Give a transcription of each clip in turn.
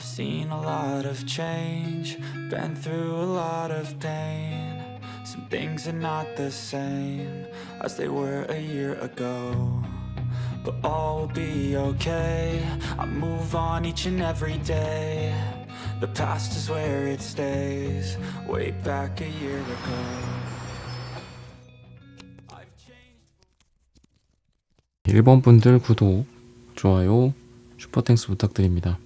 I've seen a lot of change, been through a lot of pain. Some things are not the same as they were a year ago, but all will be okay. I move on each and every day. The past is where it stays, way back a year ago. I've changed. 1번 분들 구독, 좋아요, 슈퍼땡스 부탁드립니다.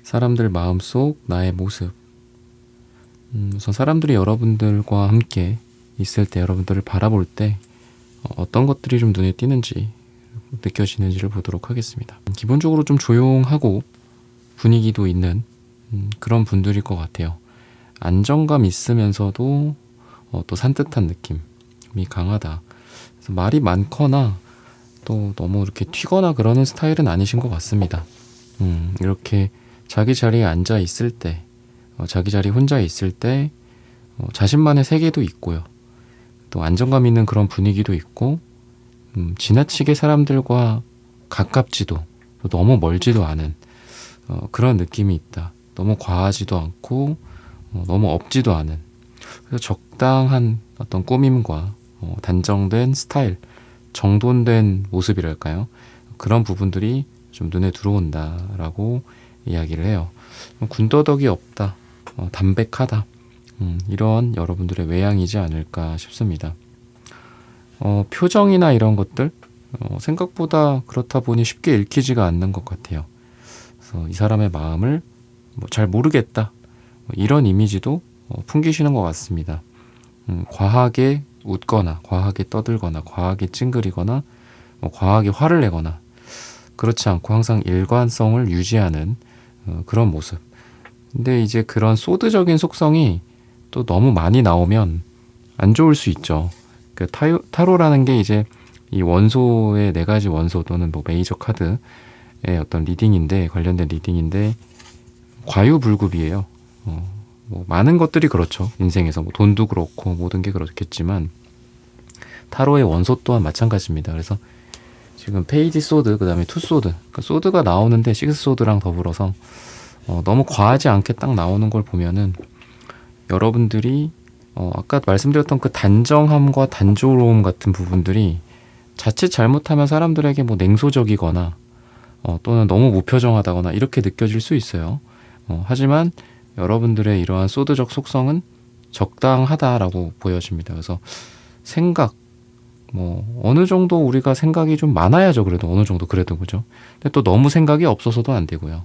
사람들 마음속 나의 모습. 우선 사람들이 여러분들과 함께 있을 때, 여러분들을 바라볼 때 어떤 것들이 좀 눈에 띄는지, 느껴지는지를 보도록 하겠습니다. 기본적으로 좀 조용하고 분위기도 있는 그런 분들일 것 같아요. 안정감 있으면서도 또 산뜻한 느낌이 강하다. 그래서 말이 많거나 또 너무 이렇게 튀거나 그러는 스타일은 아니신 것 같습니다. 이렇게 자기 자리에 앉아 있을 때, 자기 자리 혼자 있을 때 자신만의 세계도 있고요. 또 안정감 있는 그런 분위기도 있고, 지나치게 사람들과 가깝지도 또 너무 멀지도 않은 그런 느낌이 있다. 너무 과하지도 않고 너무 없지도 않은, 그래서 적당한 어떤 꾸밈과 단정된 스타일, 정돈된 모습이랄까요? 그런 부분들이 좀 눈에 들어온다라고 이야기를 해요. 군더더기 없다, 담백하다, 이런 여러분들의 외양이지 않을까 싶습니다. 표정이나 이런 것들 생각보다 그렇다 보니 쉽게 읽히지가 않는 것 같아요. 그래서 이 사람의 마음을 잘 모르겠다, 이런 이미지도 풍기시는 것 같습니다. 과하게 웃거나 과하게 떠들거나 과하게 찡그리거나 과하게 화를 내거나 그렇지 않고 항상 일관성을 유지하는 그런 모습. 근데 이제 그런 소드적인 속성이 또 너무 많이 나오면 안 좋을 수 있죠. 그 타로라는 게 이제 이 원소의 4가지 원소 또는 메이저 카드의 어떤 리딩인데, 관련된 리딩인데 과유불급이에요. 많은 것들이 그렇죠. 인생에서 돈도 그렇고 모든 게 그렇겠지만 타로의 원소 또한 마찬가지입니다. 그래서 지금 페이지 소드, 그 다음에 투 소드, 그러니까 소드가 나오는데 식스 소드랑 더불어서 너무 과하지 않게 딱 나오는 걸 보면은 여러분들이 아까 말씀드렸던 그 단정함과 단조로움 같은 부분들이 자칫 잘못하면 사람들에게 냉소적이거나 또는 너무 무표정하다거나 이렇게 느껴질 수 있어요. 하지만 여러분들의 이러한 소드적 속성은 적당하다라고 보여집니다. 그래서 생각, 어느 정도 우리가 생각이 좀 많아야죠. 그래도 어느 정도 그래도, 그죠? 근데 또 너무 생각이 없어서도 안 되고요.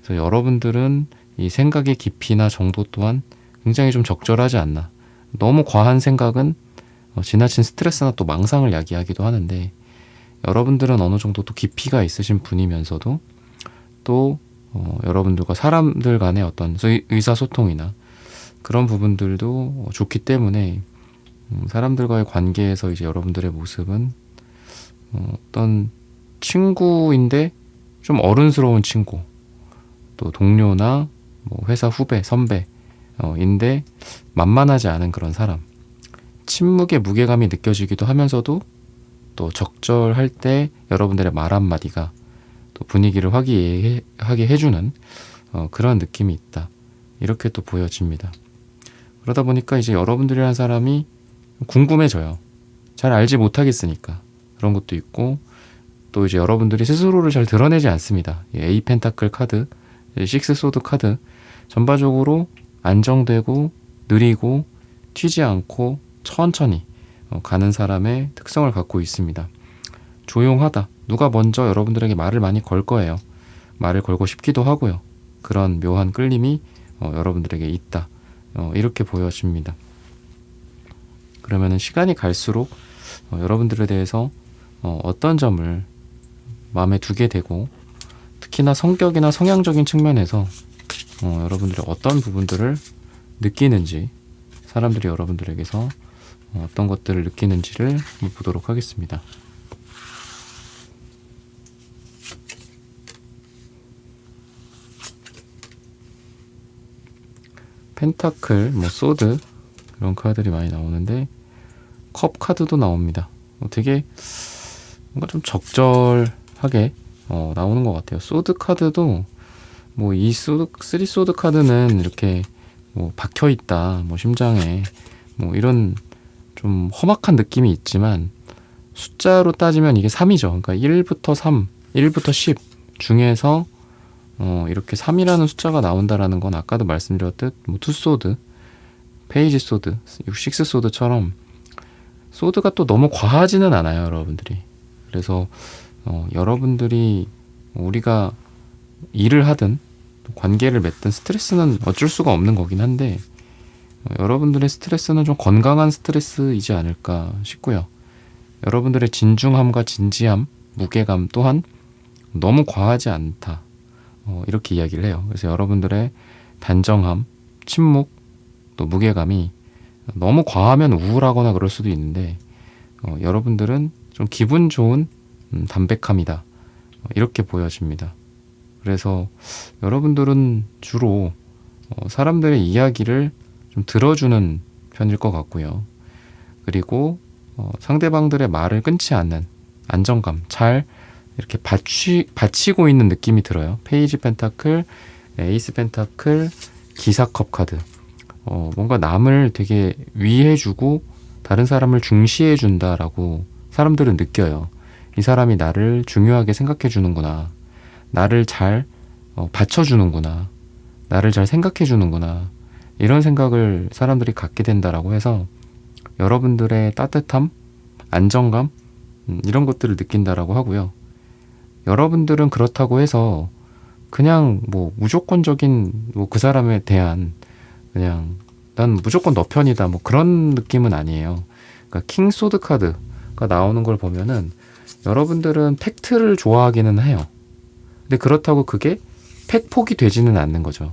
그래서 여러분들은 이 생각의 깊이나 정도 또한 굉장히 좀 적절하지 않나. 너무 과한 생각은 지나친 스트레스나 또 망상을 야기하기도 하는데, 여러분들은 어느 정도 또 깊이가 있으신 분이면서도 또 여러분들과 사람들 간의 어떤 의사소통이나 그런 부분들도 좋기 때문에 사람들과의 관계에서 이제 여러분들의 모습은 어떤 친구인데 좀 어른스러운 친구, 또 동료나 회사 후배, 선배 인데 만만하지 않은 그런 사람, 침묵의 무게감이 느껴지기도 하면서도 또 적절할 때 여러분들의 말 한마디가 또 분위기를 화기애애하게 해주는 그런 느낌이 있다, 이렇게 또 보여집니다. 그러다 보니까 이제 여러분들이라는 사람이 궁금해져요. 잘 알지 못하겠으니까. 그런 것도 있고, 또 이제 여러분들이 스스로를 잘 드러내지 않습니다. 에이 펜타클 카드, 식스 소드 카드, 전반적으로 안정되고 느리고 튀지 않고 천천히 가는 사람의 특성을 갖고 있습니다. 조용하다. 누가 먼저 여러분들에게 말을 많이 걸 거예요. 말을 걸고 싶기도 하고요. 그런 묘한 끌림이 여러분들에게 있다, 이렇게 보여집니다. 그러면은 시간이 갈수록 여러분들에 대해서 어떤 점을 마음에 두게 되고, 특히나 성격이나 성향적인 측면에서 여러분들이 어떤 부분들을 느끼는지, 사람들이 여러분들에게서 어떤 것들을 느끼는지를 보도록 하겠습니다. 펜타클, 소드 이런 카드들이 많이 나오는데 컵 카드도 나옵니다. 되게 뭔가 좀 적절하게 나오는 것 같아요. 소드 카드도 뭐 이 쓰리 소드 카드는 이렇게 뭐 박혀 있다, 뭐 심장에 뭐 이런 좀 험악한 느낌이 있지만 숫자로 따지면 이게 3이죠. 그러니까 1부터 3, 1부터 10 중에서 이렇게 3이라는 숫자가 나온다라는 건 아까도 말씀드렸듯 뭐 투소드, 페이지 소드, 6 소드처럼 소드가 또 너무 과하지는 않아요, 여러분들이. 그래서 여러분들이 우리가 일을 하든 관계를 맺든 스트레스는 어쩔 수가 없는 거긴 한데 여러분들의 스트레스는 좀 건강한 스트레스이지 않을까 싶고요. 여러분들의 진중함과 진지함, 무게감 또한 너무 과하지 않다. 이렇게 이야기를 해요. 그래서 여러분들의 단정함, 침묵, 또 무게감이 너무 과하면 우울하거나 그럴 수도 있는데 여러분들은 좀 기분 좋은 담백함이다. 이렇게 보여집니다. 그래서 여러분들은 주로 사람들의 이야기를 좀 들어주는 편일 것 같고요. 그리고 상대방들의 말을 끊지 않는 안정감, 잘 이렇게 받치고 있는 느낌이 들어요. 페이지 펜타클, 에이스 펜타클, 기사컵 카드. 뭔가 남을 되게 위해주고 다른 사람을 중시해준다라고 사람들은 느껴요. 이 사람이 나를 중요하게 생각해주는구나. 나를 잘 받쳐주는구나. 나를 잘 생각해주는구나. 이런 생각을 사람들이 갖게 된다라고 해서 여러분들의 따뜻함, 안정감 이런 것들을 느낀다라고 하고요. 여러분들은 그렇다고 해서 그냥 뭐 무조건적인 뭐 그 사람에 대한 그냥 난 무조건 너 편이다 뭐 그런 느낌은 아니에요. 그러니까 킹 소드 카드가 나오는 걸 보면은 여러분들은 팩트를 좋아하기는 해요. 근데 그렇다고 그게 팩폭이 되지는 않는 거죠.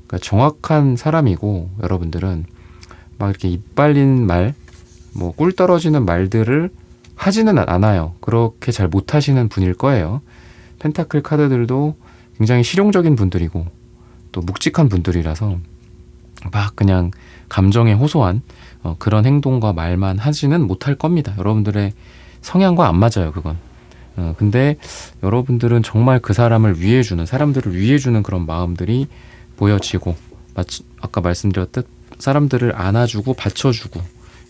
그러니까 정확한 사람이고 여러분들은 막 이렇게 이빨린 말, 뭐 꿀 떨어지는 말들을 하지는 않아요. 그렇게 잘 못하시는 분일 거예요. 펜타클 카드들도 굉장히 실용적인 분들이고 또 묵직한 분들이라서 막 그냥 감정에 호소한 그런 행동과 말만 하지는 못할 겁니다. 여러분들의 성향과 안 맞아요, 그건. 근데 여러분들은 정말 그 사람을 위해주는, 사람들을 위해주는 그런 마음들이 보여지고 아까 말씀드렸듯 사람들을 안아주고 받쳐주고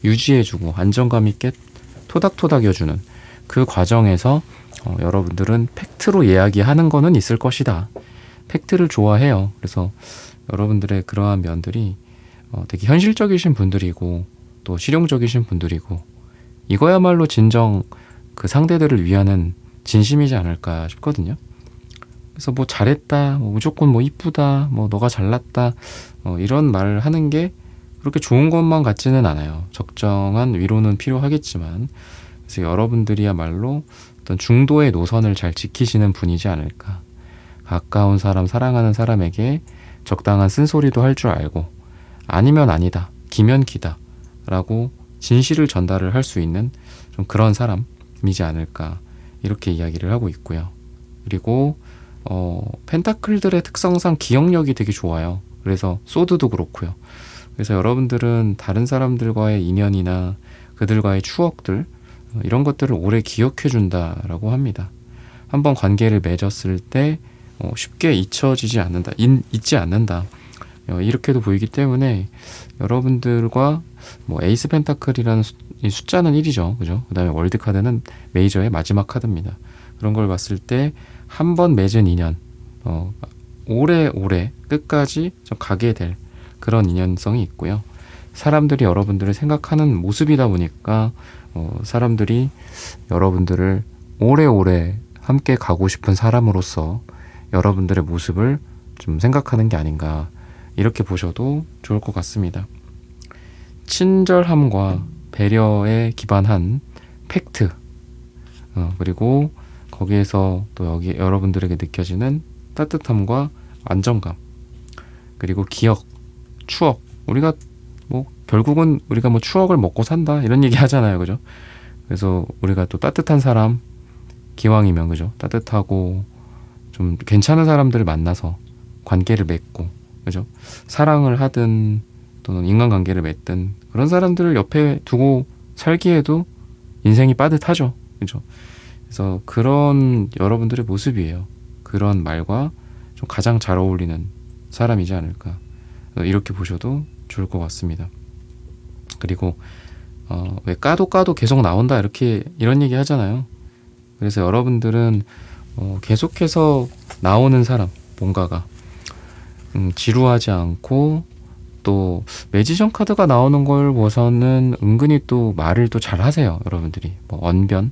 유지해주고 안정감 있게 토닥토닥 여주는 그 과정에서 여러분들은 팩트로 이야기하는 거는 있을 것이다. 팩트를 좋아해요. 그래서 여러분들의 그러한 면들이 되게 현실적이신 분들이고 또 실용적이신 분들이고 이거야말로 진정 그 상대들을 위하는 진심이지 않을까 싶거든요. 그래서 뭐 잘했다, 뭐 무조건 뭐 이쁘다, 뭐 너가 잘났다 이런 말을 하는 게 그렇게 좋은 것만 같지는 않아요. 적정한 위로는 필요하겠지만 그래서 여러분들이야말로 어떤 중도의 노선을 잘 지키시는 분이지 않을까. 가까운 사람, 사랑하는 사람에게 적당한 쓴소리도 할 줄 알고 아니면 아니다, 기면 기다 라고 진실을 전달을 할 수 있는 좀 그런 사람이지 않을까 이렇게 이야기를 하고 있고요. 그리고 펜타클들의 특성상 기억력이 되게 좋아요. 그래서 소드도 그렇고요. 그래서 여러분들은 다른 사람들과의 인연이나 그들과의 추억들 이런 것들을 오래 기억해 준다라고 합니다. 한번 관계를 맺었을 때 쉽게 잊혀지지 않는다, 잊지 않는다. 이렇게도 보이기 때문에 여러분들과 뭐 에이스 펜타클이라는 숫자는 1이죠. 그죠? 그 다음에 월드 카드는 메이저의 마지막 카드입니다. 그런 걸 봤을 때 한 번 맺은 인연, 오래오래 끝까지 좀 가게 될 그런 인연성이 있고요. 사람들이 여러분들을 생각하는 모습이다 보니까 사람들이 여러분들을 오래오래 함께 가고 싶은 사람으로서 여러분들의 모습을 좀 생각하는 게 아닌가 이렇게 보셔도 좋을 것 같습니다. 친절함과 배려에 기반한 팩트 그리고 거기에서 또 여기 여러분들에게 느껴지는 따뜻함과 안정감 그리고 기억, 추억 우리가 뭐 결국은 우리가 뭐 추억을 먹고 산다 이런 얘기 하잖아요. 그죠? 그래서 우리가 또 따뜻한 사람 기왕이면 그죠? 따뜻하고 좀 괜찮은 사람들을 만나서 관계를 맺고 그죠? 사랑을 하든 또는 인간관계를 맺든 그런 사람들을 옆에 두고 살기에도 인생이 빠듯하죠. 그죠? 그래서 그런 여러분들의 모습이에요. 그런 말과 좀 가장 잘 어울리는 사람이지 않을까, 이렇게 보셔도 좋을 것 같습니다. 그리고 왜 까도 계속 나온다 이런 얘기 하잖아요. 그래서 여러분들은 계속해서 나오는 사람, 뭔가가 지루하지 않고, 또 매지션 카드가 나오는 걸 보서는 은근히 또 말을 또 잘 하세요. 여러분들이 뭐 언변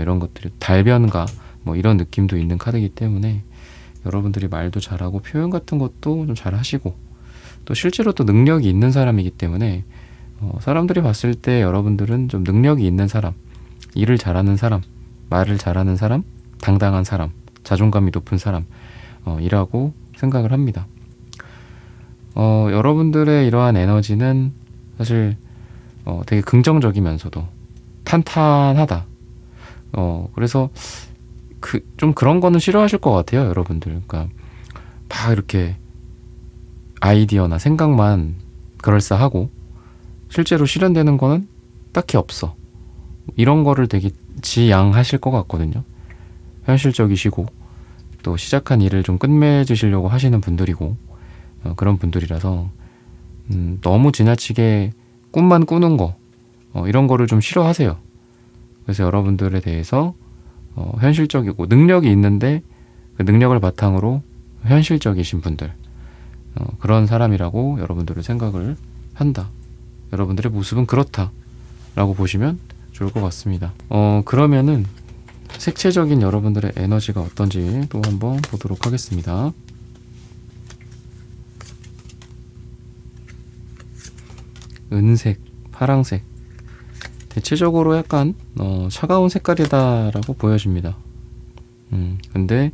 이런 것들이 달변가 뭐 이런 느낌도 있는 카드이기 때문에 여러분들이 말도 잘하고 표현 같은 것도 좀 잘하시고, 또 실제로 또 능력이 있는 사람이기 때문에 사람들이 봤을 때 여러분들은 좀 능력이 있는 사람, 일을 잘하는 사람, 말을 잘하는 사람, 당당한 사람, 자존감이 높은 사람 이라고 생각을 합니다. 여러분들의 이러한 에너지는 사실 되게 긍정적이면서도 탄탄하다. 그래서 좀 그런 거는 싫어하실 것 같아요, 여러분들. 그러니까 막 이렇게 아이디어나 생각만 그럴싸하고 실제로 실현되는 거는 딱히 없어. 이런 거를 되게 지양하실 것 같거든요. 현실적이시고 또 시작한 일을 좀 끝맺으시려고 하시는 분들이고, 그런 분들이라서 너무 지나치게 꿈만 꾸는 거 이런 거를 좀 싫어하세요. 그래서 여러분들에 대해서 현실적이고 능력이 있는데 그 능력을 바탕으로 현실적이신 분들, 그런 사람이라고 여러분들을 생각을 한다. 여러분들의 모습은 그렇다 라고 보시면 좋을 것 같습니다. 그러면은 색채적인 여러분들의 에너지가 어떤지 또 한번 보도록 하겠습니다. 은색, 파랑색, 대체적으로 약간 차가운 색깔이다라고 보여집니다. 근데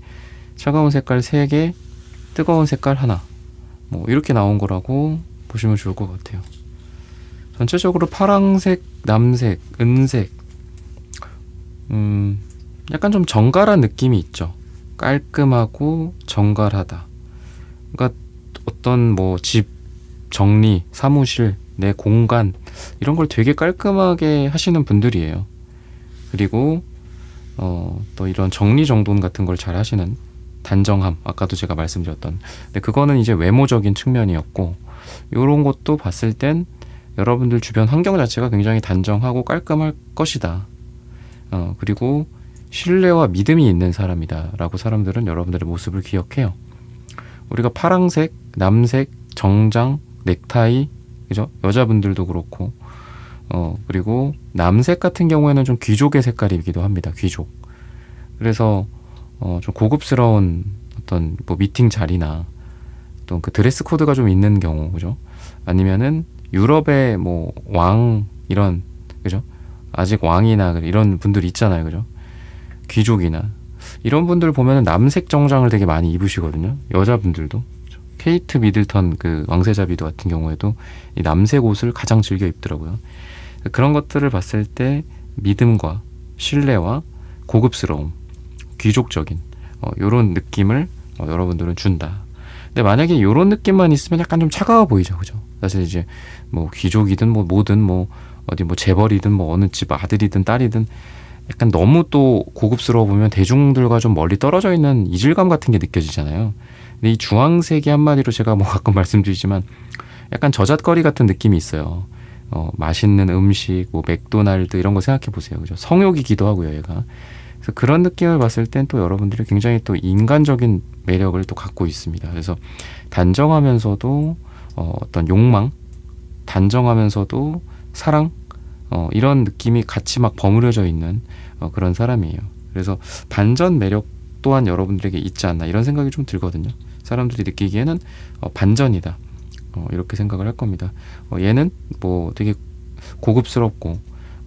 차가운 색깔 3개, 뜨거운 색깔 하나, 뭐 이렇게 나온 거라고 보시면 좋을 것 같아요. 전체적으로 파랑색, 남색, 은색, 약간 좀 정갈한 느낌이 있죠. 깔끔하고 정갈하다. 그러니까 어떤 뭐 집 정리, 사무실, 내 공간 이런 걸 되게 깔끔하게 하시는 분들이에요. 그리고 또 이런 정리정돈 같은 걸 잘 하시는 단정함, 아까도 제가 말씀드렸던, 근데 그거는 이제 외모적인 측면이었고, 이런 것도 봤을 땐 여러분들 주변 환경 자체가 굉장히 단정하고 깔끔할 것이다. 그리고 신뢰와 믿음이 있는 사람이다 라고 사람들은 여러분들의 모습을 기억해요. 우리가 파랑색, 남색, 정장, 넥타이, 그죠? 여자분들도 그렇고, 그리고 남색 같은 경우에는 좀 귀족의 색깔이기도 합니다. 귀족. 그래서 좀 고급스러운 어떤 뭐 미팅 자리나 또 그 드레스 코드가 좀 있는 경우, 그죠? 아니면은 유럽의 뭐 왕 이런, 그죠? 아직 왕이나 이런 분들 있잖아요, 그죠? 귀족이나 이런 분들 보면은 남색 정장을 되게 많이 입으시거든요. 여자분들도. 케이트 미들턴 그 왕세자비도 같은 경우에도 이 남색 옷을 가장 즐겨 입더라고요. 그런 것들을 봤을 때 믿음과 신뢰와 고급스러움, 귀족적인 요런 느낌을 여러분들은 준다. 근데 만약에 요런 느낌만 있으면 약간 좀 차가워 보이죠, 그죠? 사실 이제 뭐 귀족이든 뭐 뭐든 뭐 어디 뭐 재벌이든 뭐 어느 집 아들이든 딸이든 약간 너무 또 고급스러워 보면 대중들과 좀 멀리 떨어져 있는 이질감 같은 게 느껴지잖아요. 근데 이 주황색이 한마디로 제가 뭐 가끔 말씀드리지만 약간 저잣거리 같은 느낌이 있어요. 맛있는 음식, 뭐 맥도날드 이런 거 생각해 보세요, 그죠? 성욕이기도 하고요, 얘가. 그래서 그런 느낌을 봤을 땐 또 여러분들이 굉장히 또 인간적인 매력을 또 갖고 있습니다. 그래서 단정하면서도 어떤 욕망, 단정하면서도 사랑, 이런 느낌이 같이 막 버무려져 있는 그런 사람이에요. 그래서 반전 매력 또한 여러분들에게 있지 않나 이런 생각이 좀 들거든요. 사람들이 느끼기에는 반전이다, 이렇게 생각을 할 겁니다. 얘는 뭐 되게 고급스럽고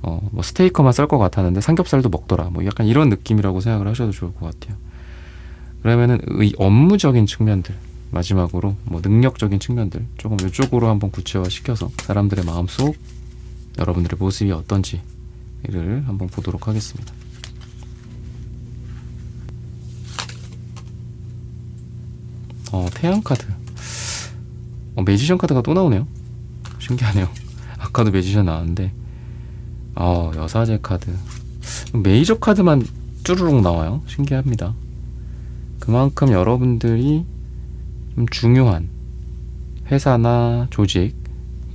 뭐 스테이크만 썰 것 같았는데 삼겹살도 먹더라, 뭐 약간 이런 느낌이라고 생각을 하셔도 좋을 것 같아요. 그러면은 이 업무적인 측면들, 마지막으로 뭐 능력적인 측면들 조금 이쪽으로 한번 구체화 시켜서 사람들의 마음속 여러분들의 모습이 어떤지를 한번 보도록 하겠습니다. 태양 카드, 매지션 카드가 또 나오네요. 신기하네요. 아까도 매지션 나왔는데 여사제 카드, 메이저 카드만 쭈루룩 나와요. 신기합니다. 그만큼 여러분들이 좀 중요한 회사나 조직,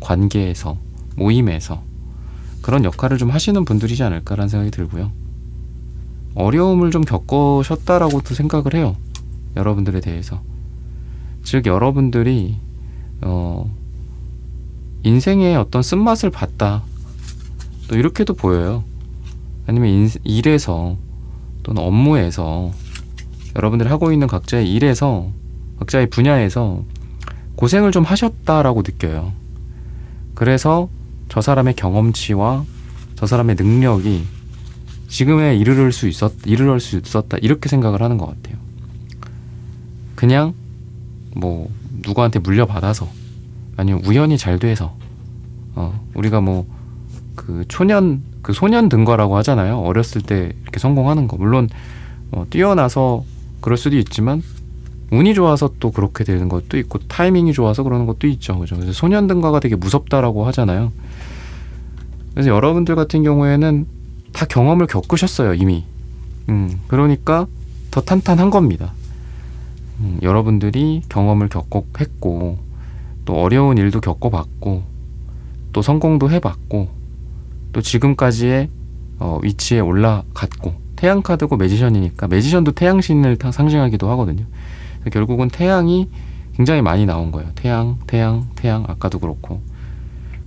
관계에서, 모임에서 그런 역할을 좀 하시는 분들이지 않을까라는 생각이 들고요. 어려움을 좀 겪으셨다라고도 생각을 해요. 여러분들에 대해서. 즉 여러분들이 인생의 어떤 쓴맛을 봤다, 또 이렇게도 보여요. 아니면 일에서 또는 업무에서 여러분들이 하고 있는 각자의 일에서, 각자의 분야에서 고생을 좀 하셨다라고 느껴요. 그래서 저 사람의 경험치와 저 사람의 능력이 지금에 이르를 수 있었다, 이렇게 생각을 하는 것 같아요. 그냥 뭐 누구한테 물려받아서, 아니면 우연히 잘 돼서, 우리가 뭐 그 소년 등과라고 하잖아요. 어렸을 때 이렇게 성공하는 거, 물론 뛰어나서 그럴 수도 있지만 운이 좋아서 또 그렇게 되는 것도 있고, 타이밍이 좋아서 그러는 것도 있죠. 그죠? 그래서 소년 등과가 되게 무섭다라고 하잖아요. 그래서 여러분들 같은 경우에는 다 경험을 겪으셨어요, 이미. 그러니까 더 탄탄한 겁니다. 여러분들이 경험을 했고, 또 어려운 일도 겪어봤고, 또 성공도 해봤고, 또 지금까지의 위치에 올라갔고, 태양 카드고 매지션이니까 매지션도 태양신을 상징하기도 하거든요. 결국은 태양이 굉장히 많이 나온 거예요. 태양, 아까도 그렇고.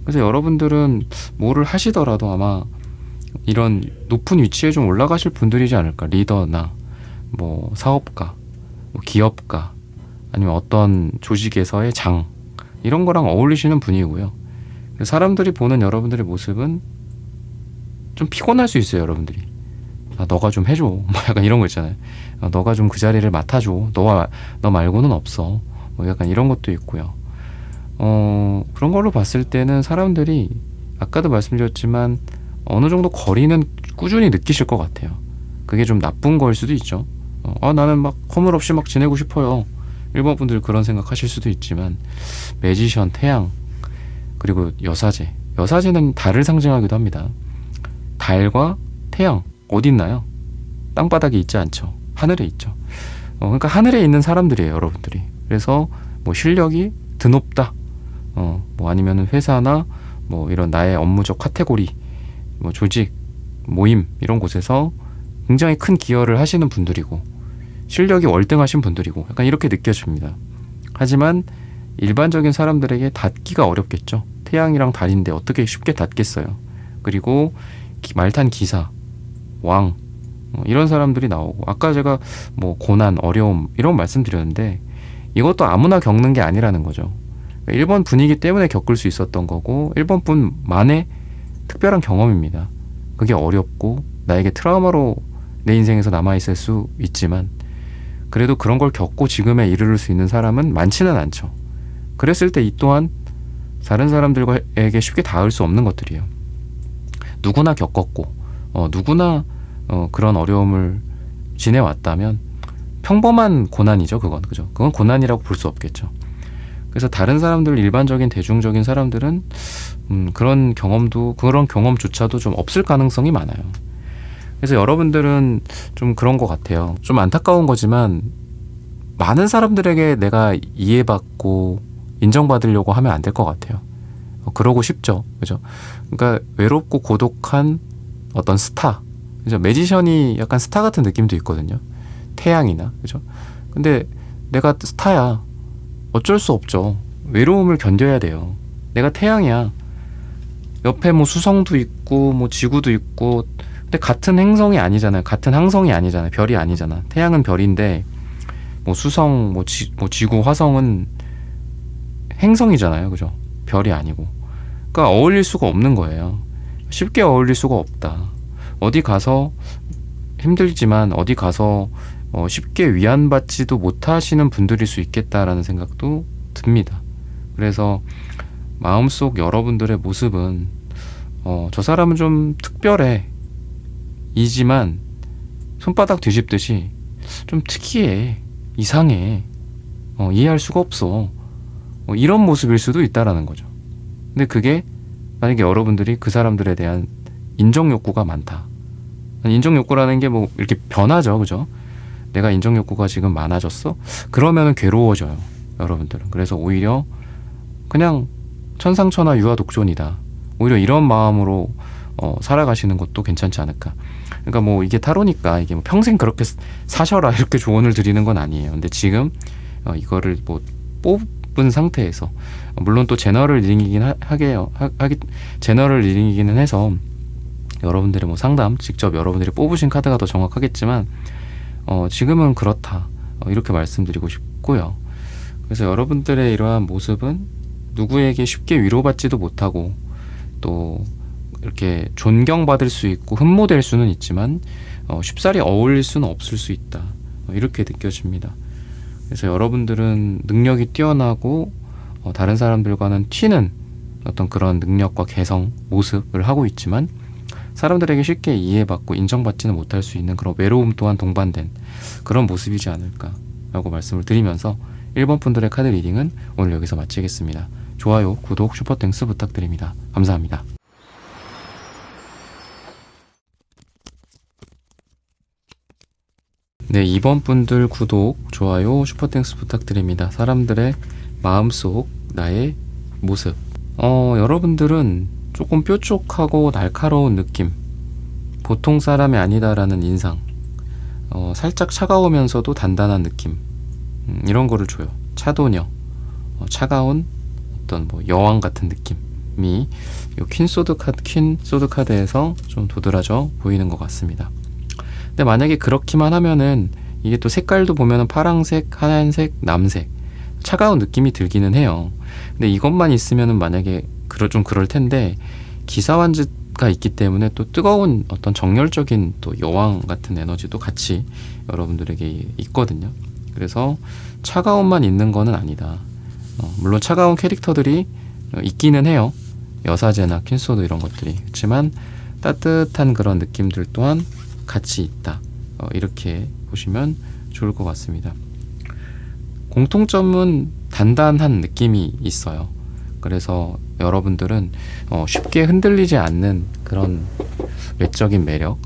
그래서 여러분들은 뭐를 하시더라도 아마 이런 높은 위치에 좀 올라가실 분들이지 않을까. 리더나 뭐 사업가, 뭐 기업가, 아니면 어떤 조직에서의 장, 이런 거랑 어울리시는 분이고요. 사람들이 보는 여러분들의 모습은 좀 피곤할 수 있어요. 여러분들이 너가 좀 해줘, 뭐 약간 이런 거 있잖아요. 너가 좀 그 자리를 맡아줘, 너 말고는 없어, 뭐 약간 이런 것도 있고요. 그런 걸로 봤을 때는 사람들이 아까도 말씀드렸지만 어느 정도 거리는 꾸준히 느끼실 것 같아요. 그게 좀 나쁜 거일 수도 있죠. 나는 막 허물없이 막 지내고 싶어요. 일본 분들 그런 생각하실 수도 있지만, 매지션, 태양, 그리고 여사제는 달을 상징하기도 합니다. 달과 태양 어디 있나요? 땅바닥에 있지 않죠. 하늘에 있죠. 그러니까 하늘에 있는 사람들이에요, 여러분들이. 그래서 뭐 실력이 드높다, 뭐 아니면 회사나 뭐 이런 나의 업무적 카테고리, 뭐 조직, 모임, 이런 곳에서 굉장히 큰 기여를 하시는 분들이고, 실력이 월등하신 분들이고, 약간 이렇게 느껴집니다. 하지만 일반적인 사람들에게 닿기가 어렵겠죠. 태양이랑 달인데 어떻게 쉽게 닿겠어요. 그리고 말탄 기사, 왕, 이런 사람들이 나오고, 아까 제가 뭐 고난, 어려움 이런 말씀드렸는데, 이것도 아무나 겪는 게 아니라는 거죠. 일본 분위기 때문에 겪을 수 있었던 거고, 일본 분만의 특별한 경험입니다. 그게 어렵고 나에게 트라우마로 내 인생에서 남아있을 수 있지만, 그래도 그런 걸 겪고 지금에 이르를 수 있는 사람은 많지는 않죠. 그랬을 때 이 또한 다른 사람들에게 쉽게 닿을 수 없는 것들이에요. 누구나 겪었고, 누구나 그런 어려움을 지내왔다면 평범한 고난이죠. 그건 고난이라고 볼 수 없겠죠. 그래서 다른 사람들, 일반적인 대중적인 사람들은 그런 경험조차도 좀 없을 가능성이 많아요. 그래서 여러분들은 좀 그런 것 같아요. 좀 안타까운 거지만 많은 사람들에게 내가 이해받고 인정받으려고 하면 안 될 것 같아요. 그러고 싶죠. 그죠? 그러니까 외롭고 고독한 어떤 스타. 그죠? 매지션이 약간 스타 같은 느낌도 있거든요. 태양이나. 그죠? 근데 내가 스타야. 어쩔 수 없죠. 외로움을 견뎌야 돼요. 내가 태양이야. 옆에 뭐 수성도 있고 뭐 지구도 있고, 근데 같은 행성이 아니잖아요. 같은 항성이 아니잖아요. 별이 아니잖아. 태양은 별인데 뭐 수성, 뭐 지구, 화성은 행성이잖아요. 그죠? 별이 아니고. 그러니까 어울릴 수가 없는 거예요. 쉽게 어울릴 수가 없다. 어디 가서 힘들지만 어디 가서 쉽게 위안받지도 못하시는 분들일 수 있겠다라는 생각도 듭니다. 그래서 마음속 여러분들의 모습은 저 사람은 좀 특별해, 이지만 손바닥 뒤집듯이 좀 특이해, 이상해, 이해할 수가 없어, 이런 모습일 수도 있다라는 거죠. 근데 그게 만약에 여러분들이 그 사람들에 대한 인정 욕구가 많다. 인정 욕구라는 게 뭐 이렇게 변하죠, 그죠? 내가 인정 욕구가 지금 많아졌어? 그러면은 괴로워져요, 여러분들은. 그래서 오히려 그냥 천상천하 유아독존이다. 오히려 이런 마음으로 살아가시는 것도 괜찮지 않을까. 그러니까 뭐 이게 타로니까 이게 뭐 평생 그렇게 사셔라 이렇게 조언을 드리는 건 아니에요. 근데 지금 이거를 뭐 뽑은 상태에서, 물론 또 제너럴 리딩이긴 제너럴 리딩이기는 해서 여러분들의 뭐 상담 직접 여러분들이 뽑으신 카드가 더 정확하겠지만 지금은 그렇다, 이렇게 말씀드리고 싶고요. 그래서 여러분들의 이러한 모습은 누구에게 쉽게 위로받지도 못하고 또 이렇게 존경받을 수 있고 흠모될 수는 있지만 쉽사리 어울릴 수는 없을 수 있다, 이렇게 느껴집니다. 그래서 여러분들은 능력이 뛰어나고 다른 사람들과는 튀는 어떤 그런 능력과 개성, 모습을 하고 있지만 사람들에게 쉽게 이해받고 인정받지는 못할 수 있는 그런 외로움 또한 동반된 그런 모습이지 않을까라고 말씀을 드리면서 1번 분들의 카드 리딩은 오늘 여기서 마치겠습니다. 좋아요, 구독, 슈퍼땡스 부탁드립니다. 감사합니다. 네, 2번 분들 구독, 좋아요, 슈퍼땡스 부탁드립니다. 사람들의 마음속 나의 모습. 여러분들은 조금 뾰족하고 날카로운 느낌, 보통 사람이 아니다라는 인상, 살짝 차가우면서도 단단한 느낌, 이런 거를 줘요. 차도녀, 차가운 어떤 뭐 여왕 같은 느낌이 요 퀸 소드 카드에서 좀 도드라져 보이는 것 같습니다. 근데 만약에 그렇기만 하면은 이게 또 색깔도 보면은 파랑색, 하얀색, 남색, 차가운 느낌이 들기는 해요. 근데 이것만 있으면은 만약에 좀 그럴 텐데, 기사완즈가 있기 때문에 또 뜨거운 어떤 정열적인 또 여왕 같은 에너지도 같이 여러분들에게 있거든요. 그래서 차가움만 있는 거는 아니다. 물론 차가운 캐릭터들이 있기는 해요. 여사제나 퀸소드 이런 것들이. 그렇지만 따뜻한 그런 느낌들 또한 같이 있다. 이렇게 보시면 좋을 것 같습니다. 공통점은 단단한 느낌이 있어요. 그래서 여러분들은 쉽게 흔들리지 않는 그런 외적인 매력,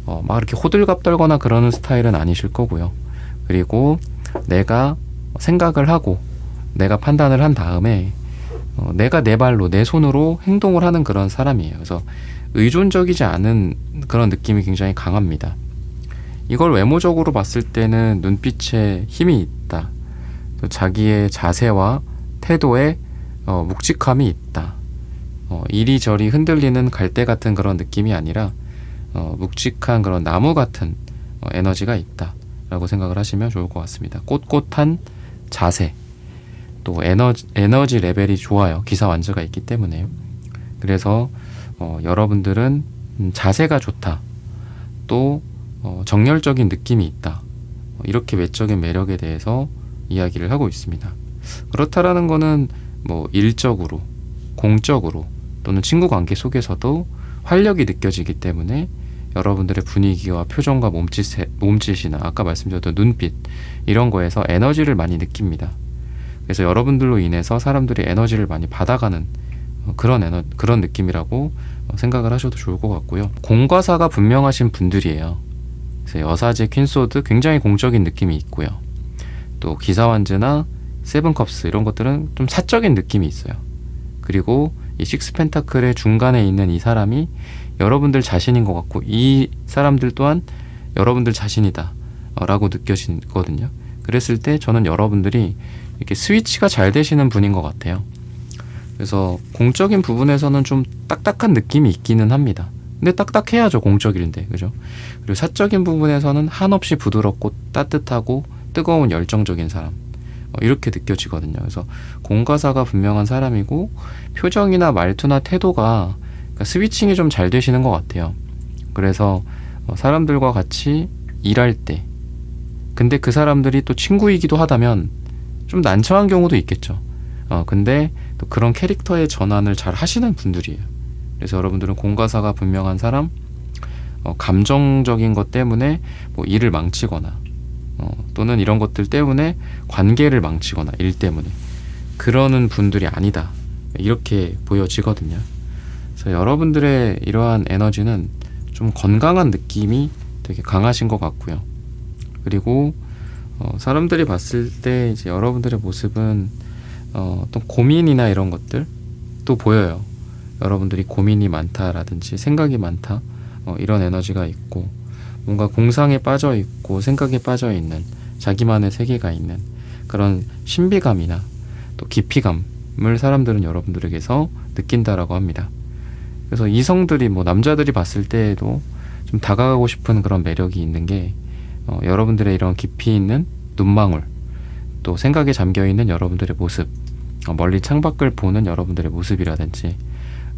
막 이렇게 호들갑 떨거나 그러는 스타일은 아니실 거고요. 그리고 내가 생각을 하고 내가 판단을 한 다음에 내가 내 발로 내 손으로 행동을 하는 그런 사람이에요. 그래서 의존적이지 않은 그런 느낌이 굉장히 강합니다. 이걸 외모적으로 봤을 때는 눈빛에 힘이 있다. 또 자기의 자세와 태도에 묵직함이 있다. 이리저리 흔들리는 갈대 같은 그런 느낌이 아니라 묵직한 그런 나무 같은 에너지가 있다 라고 생각을 하시면 좋을 것 같습니다. 꼿꼿한 자세, 또 에너지 레벨이 좋아요. 기사 완즈가 있기 때문에요. 그래서 여러분들은 자세가 좋다, 또 정열적인 느낌이 있다, 이렇게 외적인 매력에 대해서 이야기를 하고 있습니다. 그렇다라는 거는 뭐 일적으로, 공적으로 또는 친구 관계 속에서도 활력이 느껴지기 때문에 여러분들의 분위기와 표정과 몸짓이나 아까 말씀드렸던 눈빛, 이런 거에서 에너지를 많이 느낍니다. 그래서 여러분들로 인해서 사람들이 에너지를 많이 받아가는 그런 느낌이라고 생각을 하셔도 좋을 것 같고요. 공과 사가 분명하신 분들이에요. 그래서 여사제, 퀸소드 굉장히 공적인 느낌이 있고요. 또 기사완즈나 세븐컵스 이런 것들은 좀 사적인 느낌이 있어요. 그리고 이 식스 펜타클의 중간에 있는 이 사람이 여러분들 자신인 것 같고, 이 사람들 또한 여러분들 자신이다 라고 느껴지거든요. 그랬을 때 저는 여러분들이 이렇게 스위치가 잘 되시는 분인 것 같아요. 그래서 공적인 부분에서는 좀 딱딱한 느낌이 있기는 합니다. 근데 딱딱해야죠, 공적인데, 그죠? 그리고 사적인 부분에서는 한없이 부드럽고 따뜻하고 뜨거운 열정적인 사람, 이렇게 느껴지거든요. 그래서 공과사가 분명한 사람이고, 표정이나 말투나 태도가 그러니까 스위칭이 좀 잘 되시는 것 같아요. 그래서 사람들과 같이 일할 때, 근데 그 사람들이 또 친구이기도 하다면 좀 난처한 경우도 있겠죠. 근데 또 그런 캐릭터의 전환을 잘 하시는 분들이에요. 그래서 여러분들은 공과사가 분명한 사람, 감정적인 것 때문에 뭐 일을 망치거나 또는 이런 것들 때문에 관계를 망치거나 일 때문에 그러는 분들이 아니다, 이렇게 보여지거든요. 그래서 여러분들의 이러한 에너지는 좀 건강한 느낌이 되게 강하신 것 같고요. 그리고 사람들이 봤을 때 이제 여러분들의 모습은 어떤 고민이나 이런 것들 또 보여요. 여러분들이 고민이 많다라든지 생각이 많다, 이런 에너지가 있고, 뭔가 공상에 빠져 있고 생각에 빠져 있는 자기만의 세계가 있는 그런 신비감이나 또 깊이감을 사람들은 여러분들에게서 느낀다라고 합니다. 그래서 이성들이 남자들이 봤을 때에도 좀 다가가고 싶은 그런 매력이 있는 게 여러분들의 이런 깊이 있는 눈망울, 또 생각에 잠겨있는 여러분들의 모습, 멀리 창밖을 보는 여러분들의 모습이라든지,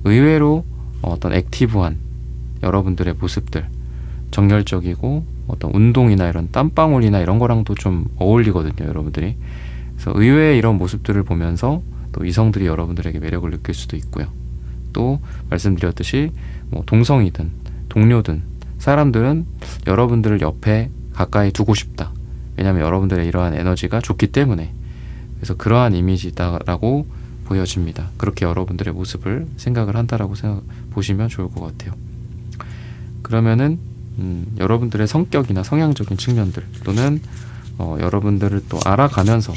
의외로 어떤 액티브한 여러분들의 모습들, 정열적이고 어떤 운동이나 이런 땀방울이나 이런 거랑도 좀 어울리거든요, 여러분들이. 그래서 의외의 이런 모습들을 보면서 또 이성들이 여러분들에게 매력을 느낄 수도 있고요. 또 말씀드렸듯이 동성이든 동료든 사람들은 여러분들을 옆에 가까이 두고 싶다. 왜냐하면 여러분들의 이러한 에너지가 좋기 때문에. 그래서 그러한 이미지다라고 보여집니다. 그렇게 여러분들의 모습을 생각을 한다라고 보시면 좋을 것 같아요. 그러면은 여러분들의 성격이나 성향적인 측면들, 또는 여러분들을 또 알아가면서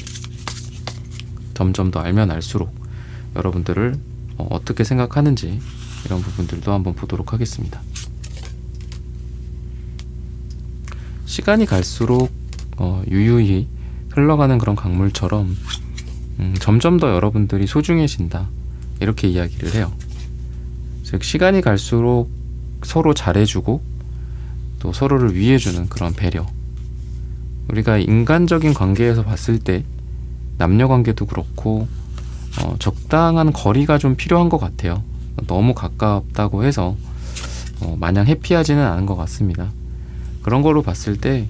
점점 더 알면 알수록 여러분들을 어떻게 생각하는지, 이런 부분들도 한번 보도록 하겠습니다. 시간이 갈수록 유유히 흘러가는 그런 강물처럼 점점 더 여러분들이 소중해진다, 이렇게 이야기를 해요. 즉 시간이 갈수록 서로 잘해주고 또 서로를 위해주는 그런 배려, 우리가 인간적인 관계에서 봤을 때 남녀관계도 그렇고 적당한 거리가 좀 필요한 것 같아요. 너무 가깝다고 해서 마냥 해피하지는 않은 것 같습니다. 그런 걸로 봤을 때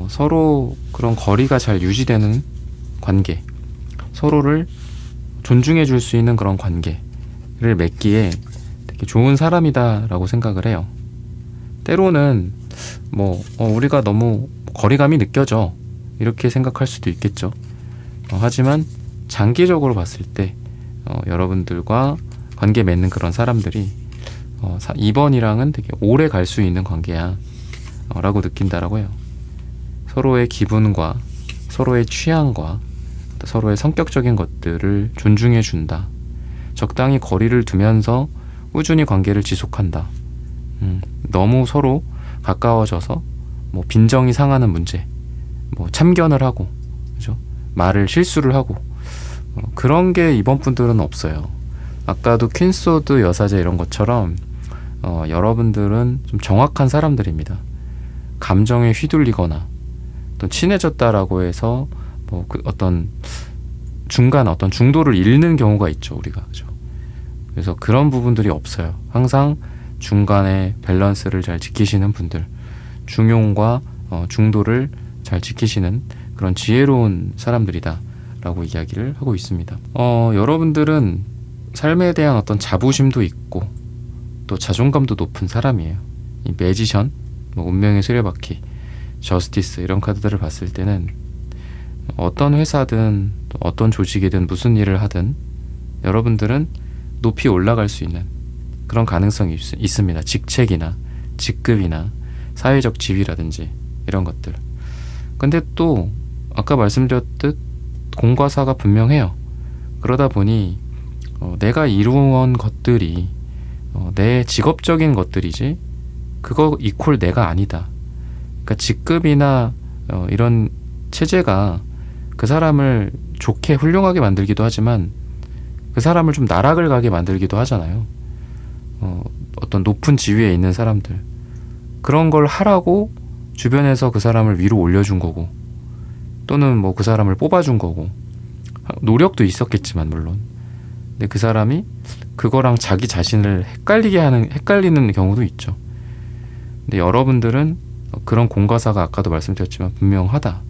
서로 그런 거리가 잘 유지되는 관계, 서로를 존중해 줄 수 있는 그런 관계를 맺기에 되게 좋은 사람이다라고 생각을 해요. 때로는 우리가 너무 거리감이 느껴져, 이렇게 생각할 수도 있겠죠. 하지만 장기적으로 봤을 때 여러분들과 관계 맺는 그런 사람들이 이번이랑은 되게 오래 갈 수 있는 관계야 라고 느낀다라고 해요. 서로의 기분과 서로의 취향과 서로의 성격적인 것들을 존중해 준다. 적당히 거리를 두면서 꾸준히 관계를 지속한다. 너무 서로 가까워져서 빈정이 상하는 문제, 참견을 하고, 그죠? 말을 실수를 하고, 그런 게 이번 분들은 없어요. 아까도 퀸소드 여사제 이런 것처럼 여러분들은 좀 정확한 사람들입니다. 감정에 휘둘리거나 또 친해졌다라고 해서 어떤 중간 어떤 중도를 잃는 경우가 있죠, 우리가. 그죠? 그래서 그런 부분들이 없어요. 항상 중간에 밸런스를 잘 지키시는 분들, 중용과 중도를 잘 지키시는 그런 지혜로운 사람들이다 라고 이야기를 하고 있습니다. 여러분들은 삶에 대한 어떤 자부심도 있고 또 자존감도 높은 사람이에요. 이 매지션, 운명의 수레바퀴, 저스티스, 이런 카드들을 봤을 때는 어떤 회사든 또 어떤 조직이든 무슨 일을 하든 여러분들은 높이 올라갈 수 있는 그런 가능성이 있습니다. 직책이나 직급이나 사회적 지위라든지 이런 것들. 근데 또 아까 말씀드렸듯 공과 사가 분명해요. 그러다 보니 내가 이루어온 것들이 내 직업적인 것들이지 그거 이퀄 내가 아니다. 그러니까 직급이나 이런 체제가 그 사람을 좋게 훌륭하게 만들기도 하지만 그 사람을 좀 나락을 가게 만들기도 하잖아요. 어떤 높은 지위에 있는 사람들, 그런 걸 하라고 주변에서 그 사람을 위로 올려준 거고, 또는 그 사람을 뽑아준 거고, 노력도 있었겠지만 물론. 근데 그 사람이 그거랑 자기 자신을 헷갈리는 경우도 있죠. 근데 여러분들은 그런 공과사가 아까도 말씀드렸지만 분명하다.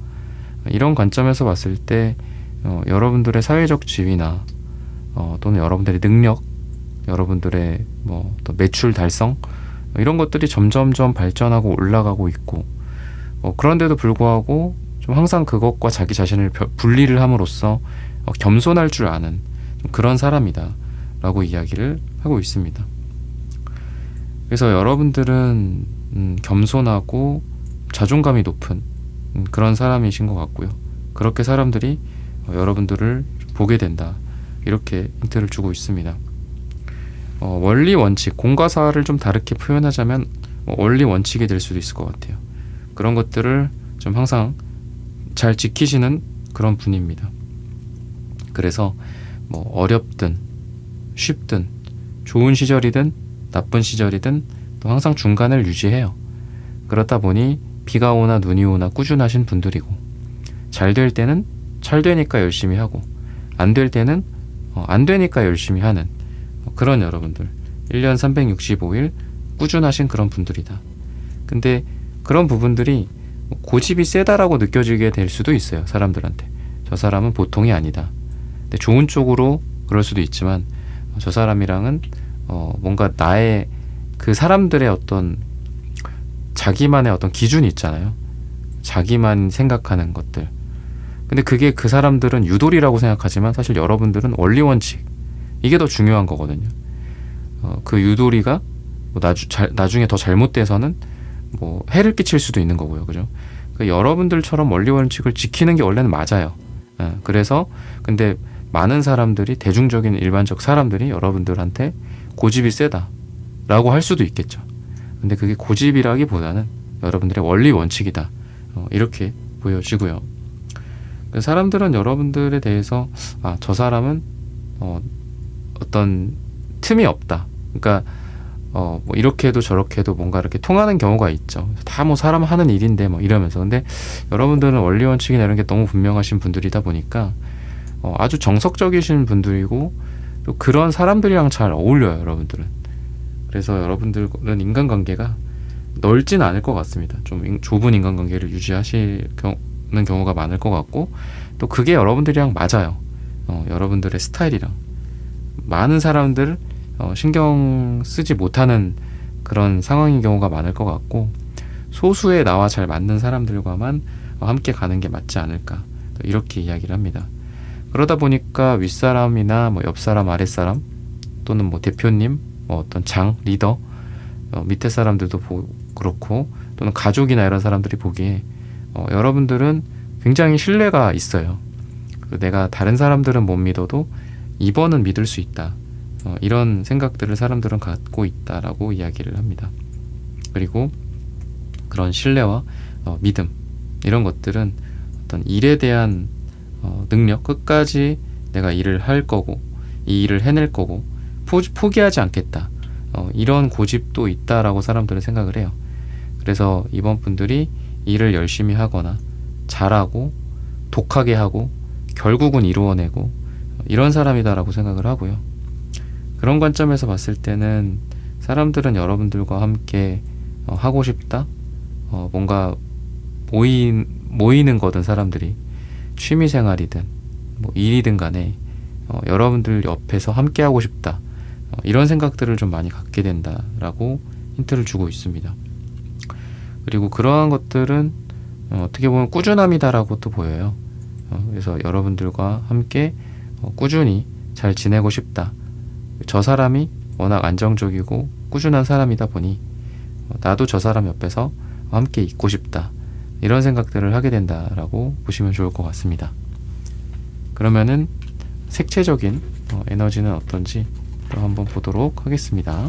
이런 관점에서 봤을 때 여러분들의 사회적 지위나 또는 여러분들의 능력, 여러분들의 또 매출 달성, 이런 것들이 점점점 발전하고 올라가고 있고, 그런데도 불구하고 좀 항상 그것과 자기 자신을 분리를 함으로써 겸손할 줄 아는 그런 사람이다 라고 이야기를 하고 있습니다. 그래서 여러분들은 겸손하고 자존감이 높은 그런 사람이신 것 같고요. 그렇게 사람들이 여러분들을 보게 된다. 이렇게 힌트를 주고 있습니다. 원리 원칙, 공과 사를 좀 다르게 표현하자면 원리 원칙이 될 수도 있을 것 같아요. 그런 것들을 좀 항상 잘 지키시는 그런 분입니다. 그래서 뭐 어렵든 쉽든 좋은 시절이든 나쁜 시절이든 또 항상 중간을 유지해요. 그렇다 보니 비가 오나 눈이 오나 꾸준하신 분들이고, 잘 될 때는 잘 되니까 열심히 하고, 안 될 때는 안 되니까 열심히 하는 그런 여러분들, 1년 365일 꾸준하신 그런 분들이다. 근데 그런 부분들이 고집이 세다라고 느껴지게 될 수도 있어요. 사람들한테. 저 사람은 보통이 아니다. 근데 좋은 쪽으로 그럴 수도 있지만, 저 사람이랑은 뭔가 나의 그 사람들의 어떤 자기만의 어떤 기준이 있잖아요. 자기만 생각하는 것들. 근데 그게 그 사람들은 유도리라고 생각하지만 사실 여러분들은 원리 원칙, 이게 더 중요한 거거든요. 그 유도리가 뭐 나중에 더 잘못돼서는 뭐 해를 끼칠 수도 있는 거고요. 그죠? 그러니까 여러분들처럼 원리 원칙을 지키는 게 원래는 맞아요. 그래서 근데 많은 사람들이, 대중적인 일반적 사람들이 여러분들한테 고집이 세다라고 할 수도 있겠죠. 근데 그게 고집이라기보다는 여러분들의 원리 원칙이다. 이렇게 보여지고요. 사람들은 여러분들에 대해서 저 사람은 어떤 틈이 없다. 그러니까 뭐 이렇게 해도 저렇게 해도 뭔가 이렇게 통하는 경우가 있죠. 다 뭐 사람 하는 일인데 뭐 이러면서. 근데 여러분들은 원리 원칙이나 이런 게 너무 분명하신 분들이다 보니까 아주 정석적이신 분들이고, 또 그런 사람들이랑 잘 어울려요, 여러분들은. 그래서 여러분들은 인간관계가 넓진 않을 것 같습니다. 좀 좁은 인간관계를 유지하시는 경우가 많을 것 같고, 또 그게 여러분들이랑 맞아요. 여러분들의 스타일이랑. 많은 사람들 신경 쓰지 못하는 그런 상황인 경우가 많을 것 같고, 소수의 나와 잘 맞는 사람들과만 함께 가는 게 맞지 않을까, 이렇게 이야기를 합니다. 그러다 보니까 윗사람이나 뭐 옆사람, 아랫사람, 또는 뭐 대표님, 뭐 어떤 장, 리더, 밑에 사람들도 그렇고, 또는 가족이나 이런 사람들이 보기에 여러분들은 굉장히 신뢰가 있어요. 내가 다른 사람들은 못 믿어도 이번은 믿을 수 있다. 이런 생각들을 사람들은 갖고 있다라고 이야기를 합니다. 그리고 그런 신뢰와 믿음, 이런 것들은 어떤 일에 대한 능력, 끝까지 내가 일을 할 거고 이 일을 해낼 거고 포기하지 않겠다, 이런 고집도 있다라고 사람들은 생각을 해요. 그래서 이번 분들이 일을 열심히 하거나 잘하고 독하게 하고 결국은 이루어내고 이런 사람이다라고 생각을 하고요. 그런 관점에서 봤을 때는 사람들은 여러분들과 함께 하고 싶다, 뭔가 모이는 거든, 사람들이 취미생활이든 뭐 일이든 간에 여러분들 옆에서 함께 하고 싶다, 이런 생각들을 좀 많이 갖게 된다라고 힌트를 주고 있습니다. 그리고 그러한 것들은 어떻게 보면 꾸준함이다라고 또 보여요. 그래서 여러분들과 함께 꾸준히 잘 지내고 싶다. 저 사람이 워낙 안정적이고 꾸준한 사람이다 보니 나도 저 사람 옆에서 함께 있고 싶다, 이런 생각들을 하게 된다라고 보시면 좋을 것 같습니다. 그러면은 색채적인 에너지는 어떤지 또 한번 보도록 하겠습니다.